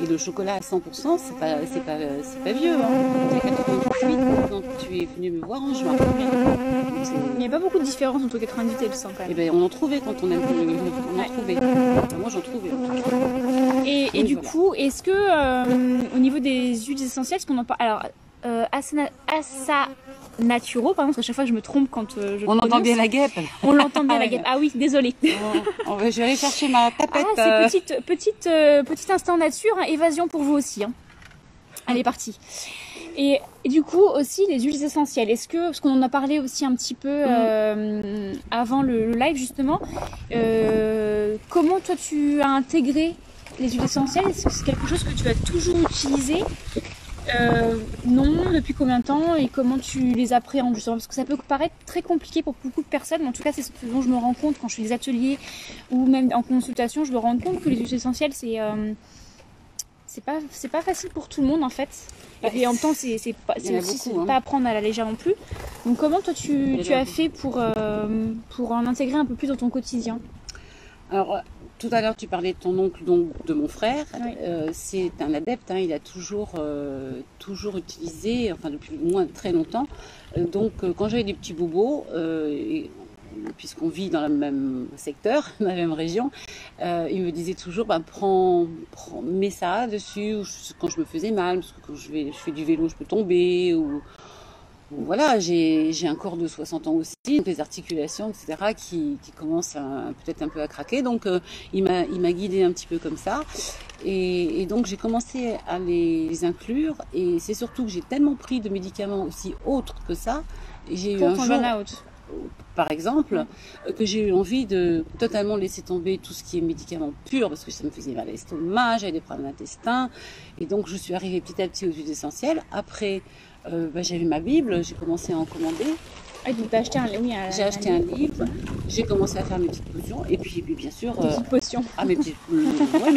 [SPEAKER 1] Et le chocolat à 100%, c'est pas vieux, hein. C'est 98 quand tu es venu me voir en juin.
[SPEAKER 2] Il n'y a pas beaucoup de différence entre 98 et le 100 quand même.
[SPEAKER 1] Eh ben, on en trouvait quand on aime on en trouvait. Enfin, moi j'en trouvais.
[SPEAKER 2] Et du coup, est-ce que au niveau des huiles essentielles, est-ce qu'on en parle? Alors, Assa Naturo, par exemple, parce qu'à chaque fois que je me trompe quand je
[SPEAKER 1] on entend bien la guêpe.
[SPEAKER 2] On l'entend bien la guêpe. Ah oui, désolée.
[SPEAKER 1] Je vais aller chercher ma tapette.
[SPEAKER 2] Ah, c'est petit instant nature, hein, évasion pour vous aussi. Hein. Elle est partie. Et du coup aussi les huiles essentielles. Parce qu'on en a parlé aussi un petit peu avant le live justement. Comment toi tu as intégré les huiles essentielles? Est-ce que c'est quelque chose que tu as toujours utilisé? Non, depuis combien de temps et comment tu les appréhendes justement? Parce que ça peut paraître très compliqué pour beaucoup de personnes, mais en tout cas c'est ce dont je me rends compte quand je fais des ateliers ou même en consultation, je me rends compte que les huiles essentielles c'est pas facile pour tout le monde en fait. Et en même temps c'est pas à prendre à la légère non plus. Donc comment toi tu as fait pour en intégrer un peu plus dans ton quotidien?
[SPEAKER 1] Alors tout à l'heure tu parlais de ton oncle, donc de mon frère.
[SPEAKER 2] Oui.
[SPEAKER 1] C'est un adepte, hein, il a toujours utilisé, enfin depuis moins très longtemps. Donc quand j'avais des petits bobos, puisqu'on vit dans le même secteur, dans la même région, il me disait toujours mets ça dessus, quand je me faisais mal, parce que quand je fais du vélo je peux tomber, ou voilà, j'ai un corps de 60 ans aussi, des articulations, etc., qui commencent peut-être un peu à craquer. Donc, il m'a guidée un petit peu comme ça. Et donc, j'ai commencé à les inclure. Et c'est surtout que j'ai tellement pris de médicaments aussi autres que ça. J'ai eu un jour, par exemple, que j'ai eu envie de totalement laisser tomber tout ce qui est médicaments purs, parce que ça me faisait mal à l'estomac, j'avais des problèmes d'intestin. Et donc, je suis arrivée petit à petit aux huiles essentielles. Après, j'avais ma Bible, j'ai commencé à en commander.
[SPEAKER 2] Ah, donc t'as acheté
[SPEAKER 1] J'ai acheté un livre, j'ai commencé à faire mes petites potions et puis bien sûr
[SPEAKER 2] Des petites potions.
[SPEAKER 1] mes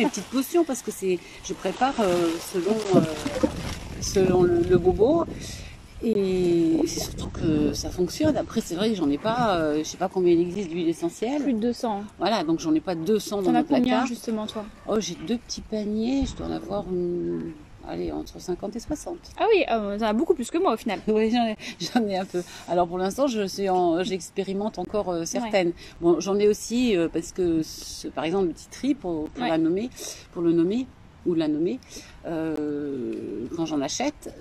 [SPEAKER 1] petites potions parce que je prépare selon le bobo et c'est surtout que ça fonctionne. Après c'est vrai que j'en ai pas, je sais pas combien il existe d'huile essentielle.
[SPEAKER 2] Plus de 200.
[SPEAKER 1] Voilà, donc j'en ai pas 200 dans
[SPEAKER 2] T'en as
[SPEAKER 1] mon placard.
[SPEAKER 2] combien justement toi?
[SPEAKER 1] Oh, j'ai 2 petits paniers, je dois en avoir allez, entre 50 et 60.
[SPEAKER 2] Ah oui, t'en as beaucoup plus que moi au final.
[SPEAKER 1] Oui, j'en ai un peu. Alors pour l'instant, j'expérimente encore certaines. Bon, j'en ai aussi parce que, par exemple, le titri, pour le nommer ou la nommer, quand j'en achète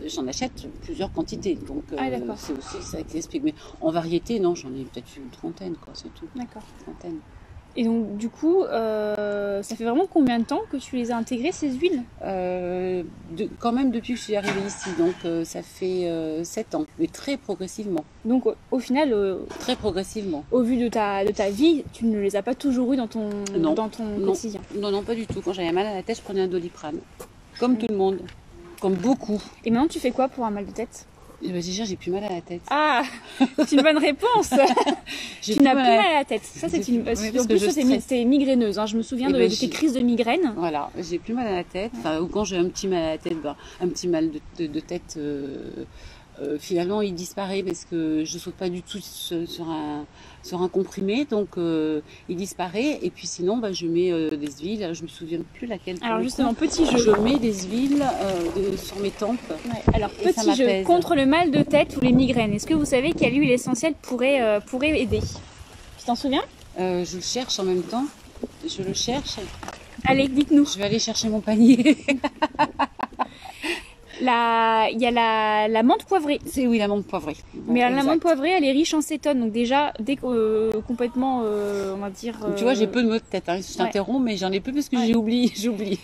[SPEAKER 1] plusieurs quantités. Donc c'est aussi ça qui explique. Mais en variété, non, j'en ai peut-être une trentaine, quoi, c'est tout.
[SPEAKER 2] D'accord.
[SPEAKER 1] Trentaine.
[SPEAKER 2] Et donc du coup, ça fait vraiment combien de temps que tu les as intégrées ces huiles?
[SPEAKER 1] Quand même depuis que je suis arrivée ici, donc ça fait 7 ans, mais très progressivement.
[SPEAKER 2] Donc au final,
[SPEAKER 1] très progressivement.
[SPEAKER 2] Au vu de ta vie, tu ne les as pas toujours eu dans ton quotidien?
[SPEAKER 1] Non, pas du tout. Quand j'avais mal à la tête, je prenais un Doliprane, comme tout le monde, comme beaucoup.
[SPEAKER 2] Et maintenant, tu fais quoi pour un mal de tête?
[SPEAKER 1] Déjà, j'ai plus mal à la tête.
[SPEAKER 2] Ah, c'est une bonne réponse. Tu n'as plus mal à la tête. Ça, c'est une.
[SPEAKER 1] Oui,
[SPEAKER 2] en plus, t'es migraineuse. Hein. Je me souviens de tes crises de migraine.
[SPEAKER 1] Voilà, j'ai plus mal à la tête. Enfin, ou quand j'ai un petit mal à la tête, un petit mal de tête. Finalement, il disparaît parce que je saute pas du tout sur un comprimé, donc il disparaît. Et puis sinon, je mets des huiles. Alors, je me souviens plus laquelle.
[SPEAKER 2] Alors justement, petit jeu.
[SPEAKER 1] Je mets des huiles sur mes tempes.
[SPEAKER 2] Ouais. Alors petit jeu contre le mal de tête ou les migraines. Est-ce que vous savez quelle huile essentielle pourrait aider? Tu t'en souviens?
[SPEAKER 1] Je le cherche en même temps. Je le cherche.
[SPEAKER 2] Allez, dites-nous.
[SPEAKER 1] Je vais aller chercher mon panier.
[SPEAKER 2] Il y a la menthe poivrée.
[SPEAKER 1] Oui, la menthe poivrée.
[SPEAKER 2] Mais la menthe poivrée, elle est riche en cétone. Donc déjà, complètement, on va dire...
[SPEAKER 1] Tu vois, j'ai peu de maux de tête. Hein. Je t'interromps, mais j'en ai peu parce que j'oublie.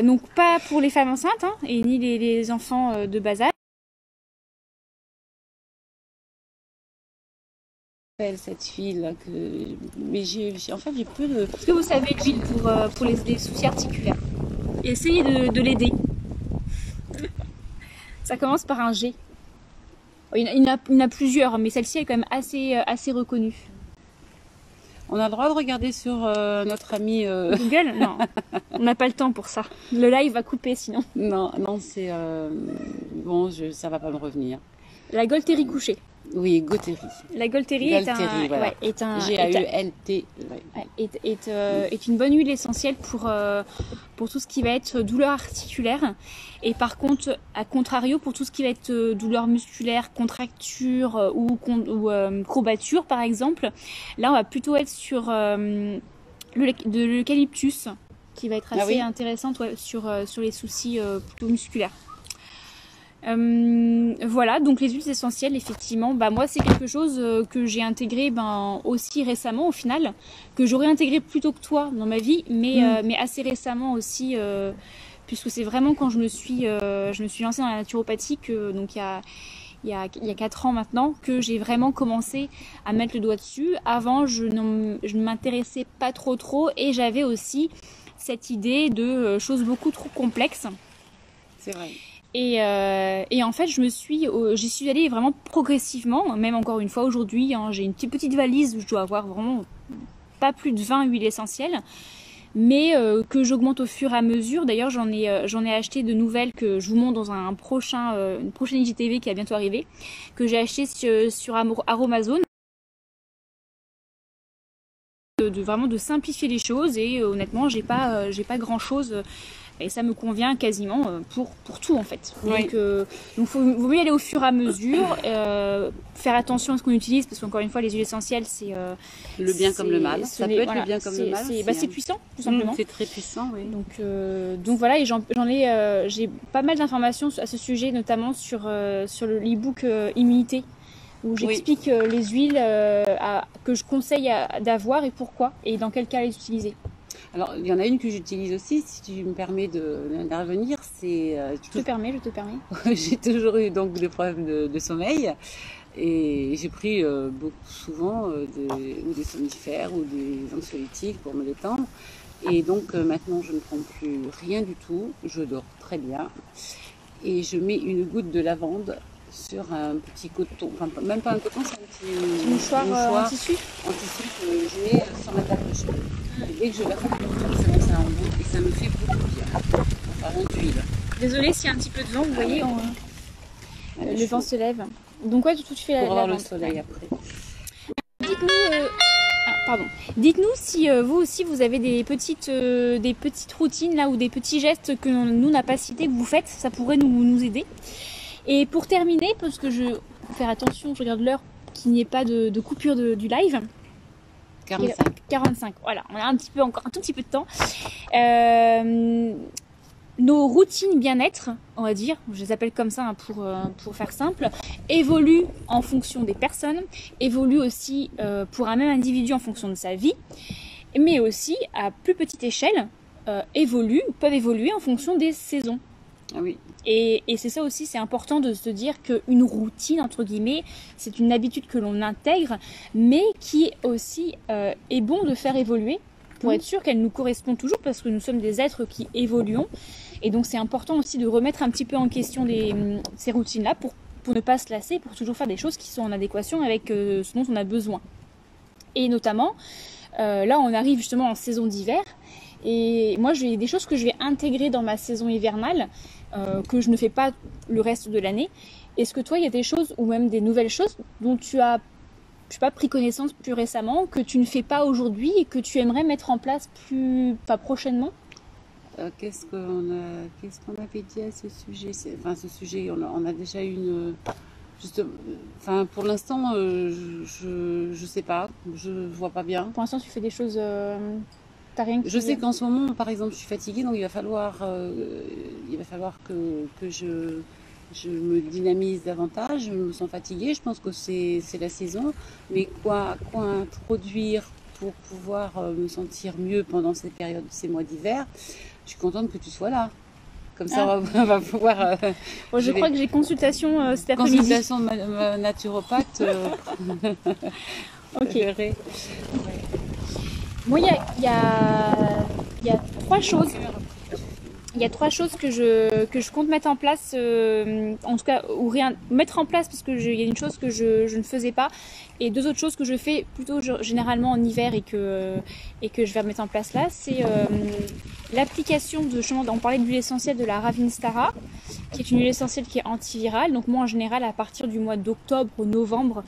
[SPEAKER 2] Donc pas pour les femmes enceintes hein, et ni les enfants de bas âge.
[SPEAKER 1] Cette huile mais en fait j'ai peu de...
[SPEAKER 2] Est-ce que vous savez l'huile pour les soucis articulaires? Et essayez de l'aider. Ça commence par un G. Il y en a plusieurs, mais celle-ci est quand même assez reconnue.
[SPEAKER 1] On a le droit de regarder sur notre ami...
[SPEAKER 2] Google? Non, on n'a pas le temps pour ça. Le live va couper sinon.
[SPEAKER 1] Non, c'est... Bon, ça va pas me revenir.
[SPEAKER 2] La Gaultérie couchée.
[SPEAKER 1] Oui, Gaultérie.
[SPEAKER 2] La Gaultérie est un
[SPEAKER 1] G-A-U-L-T.
[SPEAKER 2] Est une bonne huile essentielle pour tout ce qui va être douleur articulaire. Et par contre, à contrario, pour tout ce qui va être douleur musculaire, contracture ou courbature par exemple, là on va plutôt être sur de l'eucalyptus qui va être assez intéressante sur les soucis plutôt musculaires. Voilà, donc les huiles essentielles, effectivement, moi c'est quelque chose que j'ai intégré aussi récemment au final, que j'aurais intégré plus tôt que toi dans ma vie, mais assez récemment aussi, puisque c'est vraiment quand je me suis lancée dans la naturopathie, donc il y a 4 ans maintenant, que j'ai vraiment commencé à mettre le doigt dessus. Avant, je ne m'intéressais pas trop, et j'avais aussi cette idée de choses beaucoup trop complexes.
[SPEAKER 1] C'est vrai.
[SPEAKER 2] Et en fait, j'y suis allée vraiment progressivement, même encore une fois aujourd'hui, hein, j'ai une petite valise où je dois avoir vraiment pas plus de 20 huiles essentielles, mais que j'augmente au fur et à mesure. D'ailleurs, j'en ai acheté de nouvelles que je vous montre dans une prochaine IGTV qui va bientôt arriver, que j'ai acheté sur Aromazone. Vraiment de simplifier les choses et honnêtement, j'ai pas grand chose. Et ça me convient quasiment pour tout en fait. Donc vaut mieux aller au fur et à mesure, faire attention à ce qu'on utilise parce qu'encore une fois les huiles essentielles c'est
[SPEAKER 1] le bien comme le mal. Ça peut être le bien comme le mal.
[SPEAKER 2] C'est puissant tout simplement.
[SPEAKER 1] C'est très puissant, oui.
[SPEAKER 2] Donc voilà, et j'ai pas mal d'informations à ce sujet, notamment sur l'e-book Immunité, où j'explique les huiles que je conseille d'avoir et pourquoi et dans quel cas les utiliser.
[SPEAKER 1] Alors, il y en a une que j'utilise aussi, si tu me permets d'intervenir, c'est...
[SPEAKER 2] Je te permets.
[SPEAKER 1] J'ai toujours eu donc des problèmes de sommeil et j'ai pris souvent des somnifères ou des anxiolytiques pour me détendre. Et donc maintenant, je ne prends plus rien du tout, je dors très bien et je mets une goutte de lavande sur un petit coton, enfin même pas un coton, c'est un petit
[SPEAKER 2] Mouchoir en tissu.
[SPEAKER 1] en tissu que je mets sur ma table de cheveux. Et dès que je verse un peu de c'est bon, ça embaume et ça me fait beaucoup de bien. En parlant d'huile.
[SPEAKER 2] Désolée s'il y a un petit peu de vent, vous voyez, le vent se lève. Donc ouais, tu fais
[SPEAKER 1] pour
[SPEAKER 2] la
[SPEAKER 1] avoir le
[SPEAKER 2] vente.
[SPEAKER 1] soleil après.
[SPEAKER 2] Dites-nous, pardon. Dites-nous si vous aussi vous avez des petites routines là ou des petits gestes que nous n'a pas cités que vous faites, ça pourrait nous aider. Et pour terminer, parce que je faut faire attention, je regarde l'heure, qu'il n'y ait pas de coupure du live. 45, voilà, on a encore un tout petit peu de temps. Nos routines bien-être, on va dire, je les appelle comme ça hein, pour faire simple, évoluent en fonction des personnes, évoluent aussi pour un même individu en fonction de sa vie, mais aussi à plus petite échelle, peuvent évoluer en fonction des saisons.
[SPEAKER 1] Ah oui.
[SPEAKER 2] Et c'est ça aussi, c'est important de se dire qu'une routine, entre guillemets, c'est une habitude que l'on intègre, mais qui aussi est bon de faire évoluer pour être sûr qu'elle nous correspond toujours, parce que nous sommes des êtres qui évoluons. Et donc c'est important aussi de remettre un petit peu en question ces routines-là pour ne pas se lasser, pour toujours faire des choses qui sont en adéquation avec ce dont on a besoin. Et notamment, là on arrive justement en saison d'hiver, et moi j'ai des choses que je vais intégrer dans ma saison hivernale, que je ne fais pas le reste de l'année. Est-ce que toi il y a des choses, ou même des nouvelles choses dont tu as pris connaissance plus récemment, que tu ne fais pas aujourd'hui et que tu aimerais mettre en place prochainement?
[SPEAKER 1] Qu'est-ce qu'on avait dit à ce sujet? Ce sujet, on a déjà une... pour l'instant, je sais pas, je vois pas bien.
[SPEAKER 2] Pour l'instant, tu fais des choses... t'as rien qui...
[SPEAKER 1] Je sais qu'en ce moment, par exemple, je suis fatiguée, donc il va falloir que je me dynamise davantage. Je me sens fatiguée, je pense que c'est la saison. Mais quoi introduire pour pouvoir me sentir mieux pendant ces mois d'hiver? Je suis contente que tu sois là. Comme ça, on va pouvoir...
[SPEAKER 2] je crois que j'ai consultation cet après-midi.
[SPEAKER 1] Consultation de ma naturopathe.
[SPEAKER 2] Ok.
[SPEAKER 1] Ouais.
[SPEAKER 2] Moi, il y a trois choses. Il y a trois choses que je compte mettre en place, en tout cas, ou mettre en place, parce que il y a une chose que je ne faisais pas, et deux autres choses que je fais plutôt généralement en hiver et que je vais mettre en place là. C'est l'application on parlait de l'huile essentielle de la Ravinstara, qui est une huile essentielle qui est antivirale. Donc moi en général à partir du mois d'octobre, novembre,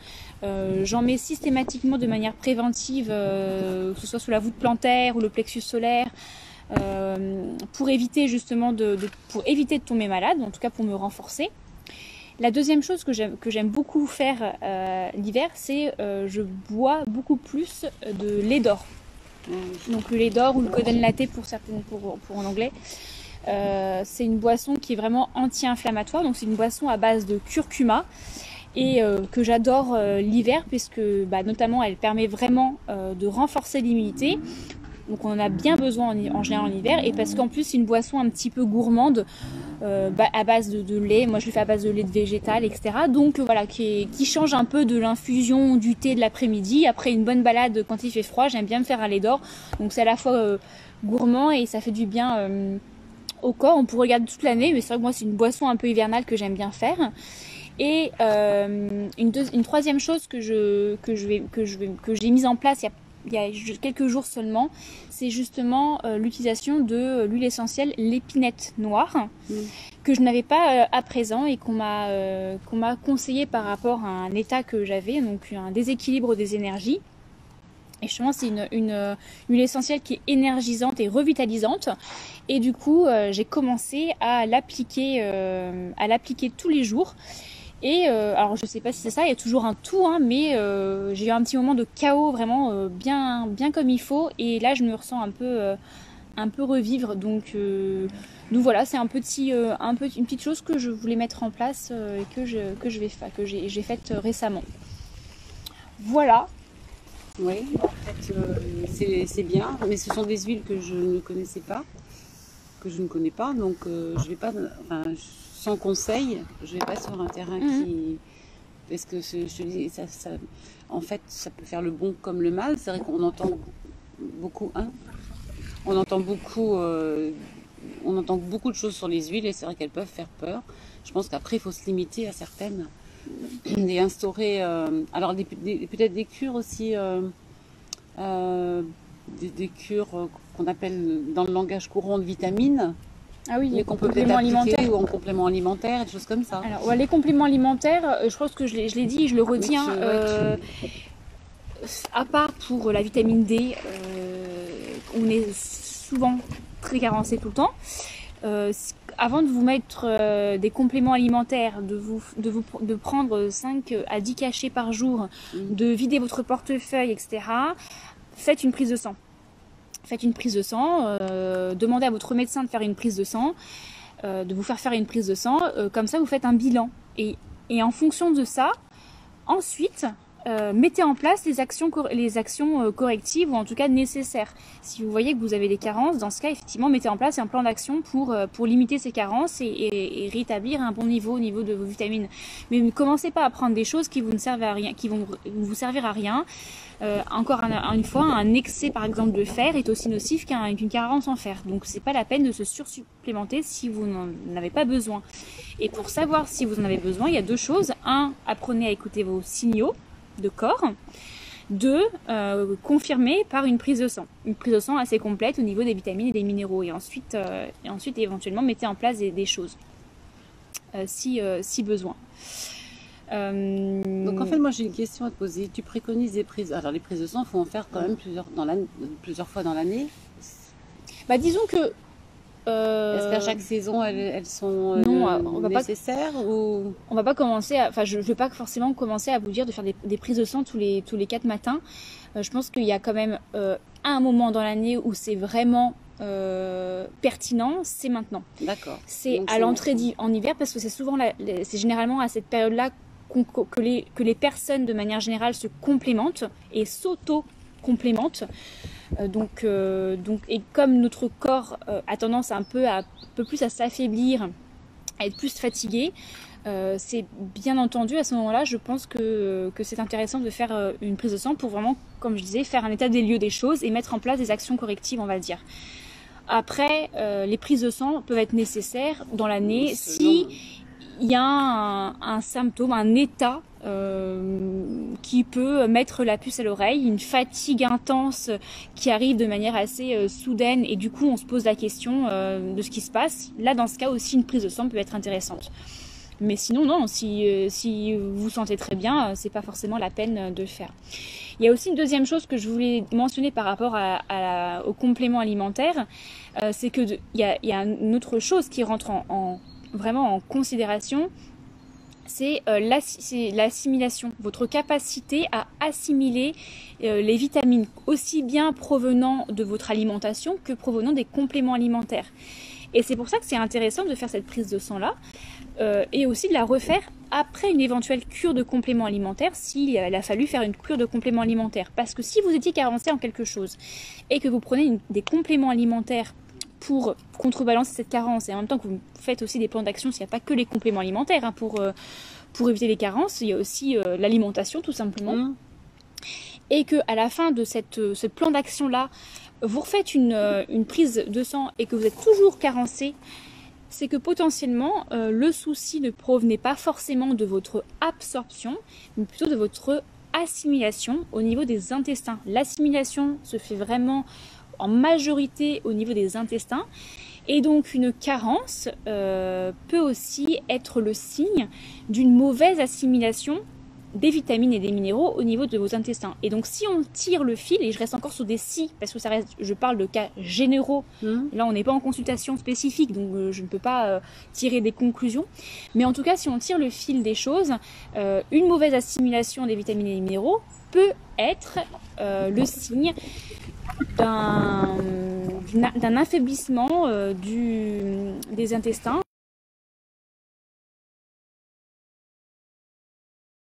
[SPEAKER 2] j'en mets systématiquement de manière préventive, que ce soit sous la voûte plantaire ou le plexus solaire, pour éviter justement pour éviter de tomber malade, en tout cas pour me renforcer. La deuxième chose que j'aime beaucoup faire l'hiver, c'est je bois beaucoup plus de lait d'or. Donc le lait d'or ou le golden latte pour en anglais. C'est une boisson qui est vraiment anti-inflammatoire, donc c'est une boisson à base de curcuma et que j'adore l'hiver, puisque notamment elle permet vraiment de renforcer l'immunité. Donc on en a bien besoin en général en hiver, et parce qu'en plus c'est une boisson un petit peu gourmande, à base de lait. Moi je le fais à base de lait de végétal, etc. Donc voilà, qui change un peu de l'infusion du thé de l'après-midi. Après une bonne balade quand il fait froid, j'aime bien me faire un lait d'or. Donc c'est à la fois gourmand et ça fait du bien au corps. On pourrait regarder toute l'année, mais c'est vrai que moi c'est une boisson un peu hivernale que j'aime bien faire. Et une troisième chose que j'ai mise en place il y a quelques jours seulement, c'est justement l'utilisation de l'huile essentielle l'épinette noire, que je n'avais pas à présent et qu'on m'a conseillé par rapport à un état que j'avais, donc un déséquilibre des énergies. Et justement, c'est une huile essentielle qui est énergisante et revitalisante. Et du coup, j'ai commencé à l'appliquer tous les jours. Et alors je sais pas si c'est ça, il y a toujours un tout, hein, mais j'ai eu un petit moment de chaos vraiment bien comme il faut, et là je me ressens un peu revivre, donc voilà, c'est une petite chose que je voulais mettre en place et que j'ai faite récemment. Voilà.
[SPEAKER 1] Oui, en fait c'est bien, mais ce sont des huiles que je ne connais pas, donc je vais pas, sans conseil, je vais pas sur un terrain parce que je te dis, en fait, ça peut faire le bon comme le mal. C'est vrai qu'on entend beaucoup, on entend beaucoup de choses sur les huiles, et c'est vrai qu'elles peuvent faire peur. Je pense qu'après, il faut se limiter à certaines et instaurer, alors peut-être des cures aussi, des cures qu'on appelle dans le langage courant de vitamines,
[SPEAKER 2] Ah oui,
[SPEAKER 1] mais
[SPEAKER 2] les
[SPEAKER 1] qu'on peut peut-être
[SPEAKER 2] compléments
[SPEAKER 1] appliquer
[SPEAKER 2] alimentaires.
[SPEAKER 1] ou en complément alimentaire, des choses comme ça.
[SPEAKER 2] Alors, ouais, les compléments alimentaires, je pense que je l'ai dit, je le redis, hein, à part pour la vitamine D, on est souvent très carencé tout le temps. Avant de vous mettre des compléments alimentaires, de prendre 5 à 10 cachets par jour, de vider votre portefeuille, etc., faites une prise de sang. Faites une prise de sang, demandez à votre médecin de faire une prise de sang, de vous faire une prise de sang, comme ça vous faites un bilan. Et en fonction de ça, ensuite, mettez en place les actions correctives ou en tout cas nécessaires. Si vous voyez que vous avez des carences, dans ce cas, effectivement, mettez en place un plan d'action pour limiter ces carences et rétablir un bon niveau au niveau de vos vitamines. Mais ne commencez pas à prendre des choses qui vous servent à rien, qui vont vous servir à rien. Encore une fois, un excès par exemple de fer est aussi nocif qu'une carence en fer. Donc c'est pas la peine de se sursupplémenter si vous n'en avez pas besoin. Et pour savoir si vous en avez besoin, il y a deux choses. Un, apprenez à écouter vos signaux de corps. Deux, confirmer par une prise de sang. Une prise de sang assez complète au niveau des vitamines et des minéraux. Et ensuite éventuellement, mettez en place des choses si besoin.
[SPEAKER 1] Donc en fait, moi j'ai une question à te poser. Tu préconises des prises. Alors les prises de sang, il faut en faire quand même plusieurs fois dans l'année.
[SPEAKER 2] Bah disons que.
[SPEAKER 1] Est-ce qu'à chaque saison elles sont nécessaires ou...
[SPEAKER 2] On va pas commencer je vais pas forcément commencer à vous dire de faire des prises de sang tous les 4 matins. Je pense qu'il y a quand même un moment dans l'année où c'est vraiment pertinent, c'est maintenant.
[SPEAKER 1] D'accord.
[SPEAKER 2] C'est à l'entrée en hiver parce que c'est souvent c'est généralement à cette période-là que les personnes de manière générale se complémentent et s'auto-complémentent. Donc, et comme notre corps a tendance un peu plus à s'affaiblir, à être plus fatigué, c'est bien entendu à ce moment-là, je pense que c'est intéressant de faire une prise de sang pour vraiment, comme je disais, faire un état des lieux des choses et mettre en place des actions correctives, on va dire. Après, les prises de sang peuvent être nécessaires dans l'année si il y a un symptôme, un état qui peut mettre la puce à l'oreille, une fatigue intense qui arrive de manière assez soudaine et du coup on se pose la question de ce qui se passe. Là, dans ce cas aussi, une prise de sang peut être intéressante. Mais sinon, non, si vous vous sentez très bien, c'est pas forcément la peine de le faire. Il y a aussi une deuxième chose que je voulais mentionner par rapport au complément alimentaire, c'est que il y a une autre chose qui rentre vraiment en considération, c'est l'assimilation, votre capacité à assimiler les vitamines, aussi bien provenant de votre alimentation que provenant des compléments alimentaires. Et c'est pour ça que c'est intéressant de faire cette prise de sang-là, et aussi de la refaire après une éventuelle cure de compléments alimentaires, s'il a fallu faire une cure de compléments alimentaires. Parce que si vous étiez carencé en quelque chose, et que vous prenez des compléments alimentaires pour contrebalancer cette carence, et en même temps que vous faites aussi des plans d'action, s'il n'y a pas que les compléments alimentaires hein, pour éviter les carences, il y a aussi l'alimentation tout simplement. Et que à la fin de ce plan d'action-là, vous refaites une prise de sang et que vous êtes toujours carencé, c'est que potentiellement le souci ne provenait pas forcément de votre absorption, mais plutôt de votre assimilation au niveau des intestins. L'assimilation se fait vraiment en majorité au niveau des intestins. Et donc une carence peut aussi être le signe d'une mauvaise assimilation des vitamines et des minéraux au niveau de vos intestins. Et donc si on tire le fil, et je reste encore sur des si, parce que je parle de cas généraux, là on n'est pas en consultation spécifique, donc je ne peux pas tirer des conclusions, mais en tout cas si on tire le fil des choses, une mauvaise assimilation des vitamines et des minéraux peut être le signe d'un affaiblissement des intestins.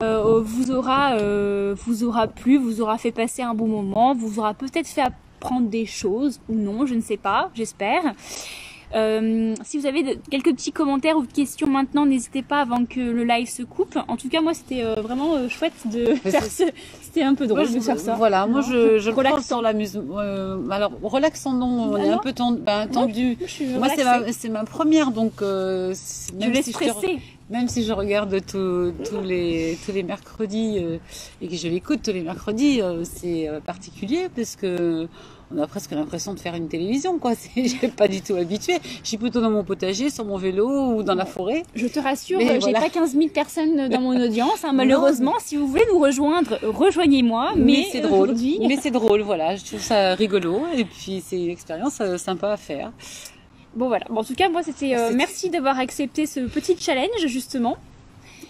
[SPEAKER 2] Vous aura plu, vous aura fait passer un bon moment, vous aura peut-être fait apprendre des choses ou non, je ne sais pas, j'espère. Si vous avez quelques petits commentaires ou questions maintenant, n'hésitez pas avant que le live se coupe. En tout cas, moi, c'était vraiment chouette de faire c'était un peu drôle de faire ça.
[SPEAKER 1] Voilà, moi je le prends sur l'amusement. Alors relaxant, non, on est un peu tendu. Moi c'est ma première, donc même si même si je regarde tous les mercredis et que je l'écoute tous les mercredis, c'est particulier parce que on a presque l'impression de faire une télévision, quoi. Je suis pas du tout habituée. Je suis plutôt dans mon potager, sur mon vélo ou dans la forêt.
[SPEAKER 2] Je te rassure, j'ai pas 15 000 personnes dans mon audience. Hein, malheureusement, non. Si vous voulez nous rejoindre, rejoignez-moi. Mais
[SPEAKER 1] c'est drôle. Mais c'est drôle, voilà. Je trouve ça rigolo et puis c'est une expérience sympa à faire.
[SPEAKER 2] Bon voilà. Bon, en tout cas, moi c'était merci d'avoir accepté ce petit challenge justement.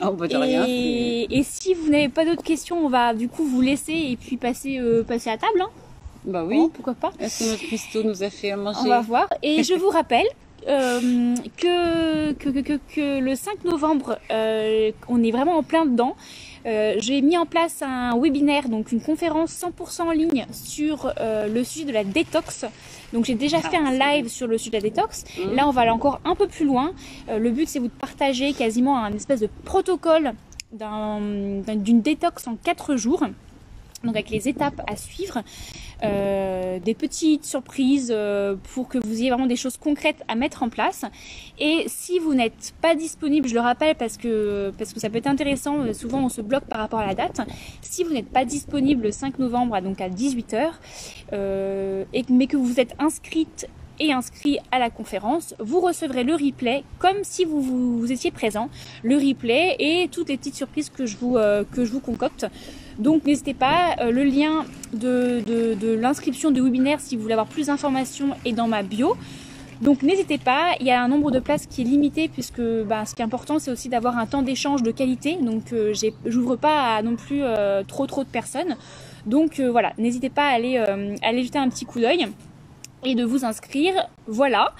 [SPEAKER 1] Oh, bah de rien.
[SPEAKER 2] Et si vous n'avez pas d'autres questions, on va du coup vous laisser et puis passer à table. Hein.
[SPEAKER 1] Bah oui.
[SPEAKER 2] Oh, pourquoi pas.
[SPEAKER 1] Est-ce que notre cuistot nous a fait à manger?
[SPEAKER 2] On va voir. Et je vous rappelle que le 5 novembre, on est vraiment en plein dedans. J'ai mis en place un webinaire, donc une conférence 100% en ligne sur le sujet de la détox. Donc j'ai déjà fait un live sur le sujet de la détox. Là, on va aller encore un peu plus loin. Le but, c'est vous de partager quasiment un espèce de protocole d'une détox en 4 jours. Donc avec les étapes à suivre, des petites surprises pour que vous ayez vraiment des choses concrètes à mettre en place. Et si vous n'êtes pas disponible, je le rappelle parce que ça peut être intéressant, souvent on se bloque par rapport à la date. Si vous n'êtes pas disponible le 5 novembre donc à 18 h, mais que vous êtes inscrite et inscrit à la conférence, vous recevrez le replay comme si vous étiez présent, le replay et toutes les petites surprises que je vous concocte. Donc n'hésitez pas, le lien de l'inscription du webinaire si vous voulez avoir plus d'informations est dans ma bio. Donc n'hésitez pas, il y a un nombre de places qui est limité puisque ce qui est important c'est aussi d'avoir un temps d'échange de qualité. Donc j'ouvre pas à non plus trop de personnes. Donc voilà, n'hésitez pas à aller jeter un petit coup d'œil et de vous inscrire. Voilà.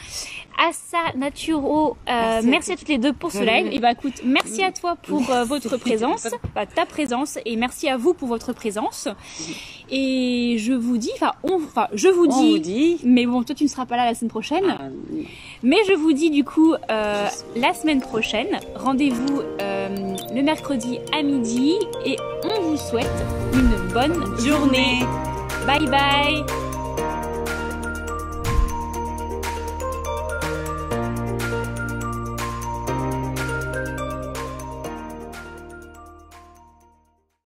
[SPEAKER 2] Assa Naturo, merci à toutes les deux pour ce live. Et écoute, merci à toi pour votre présence, ta présence, et merci à vous pour votre présence. Et je vous dis, je vous dis, mais bon, toi tu ne seras pas là la semaine prochaine. Mais je vous dis du coup la semaine prochaine. Rendez-vous le mercredi à midi et on vous souhaite une bonne journée. Bye bye.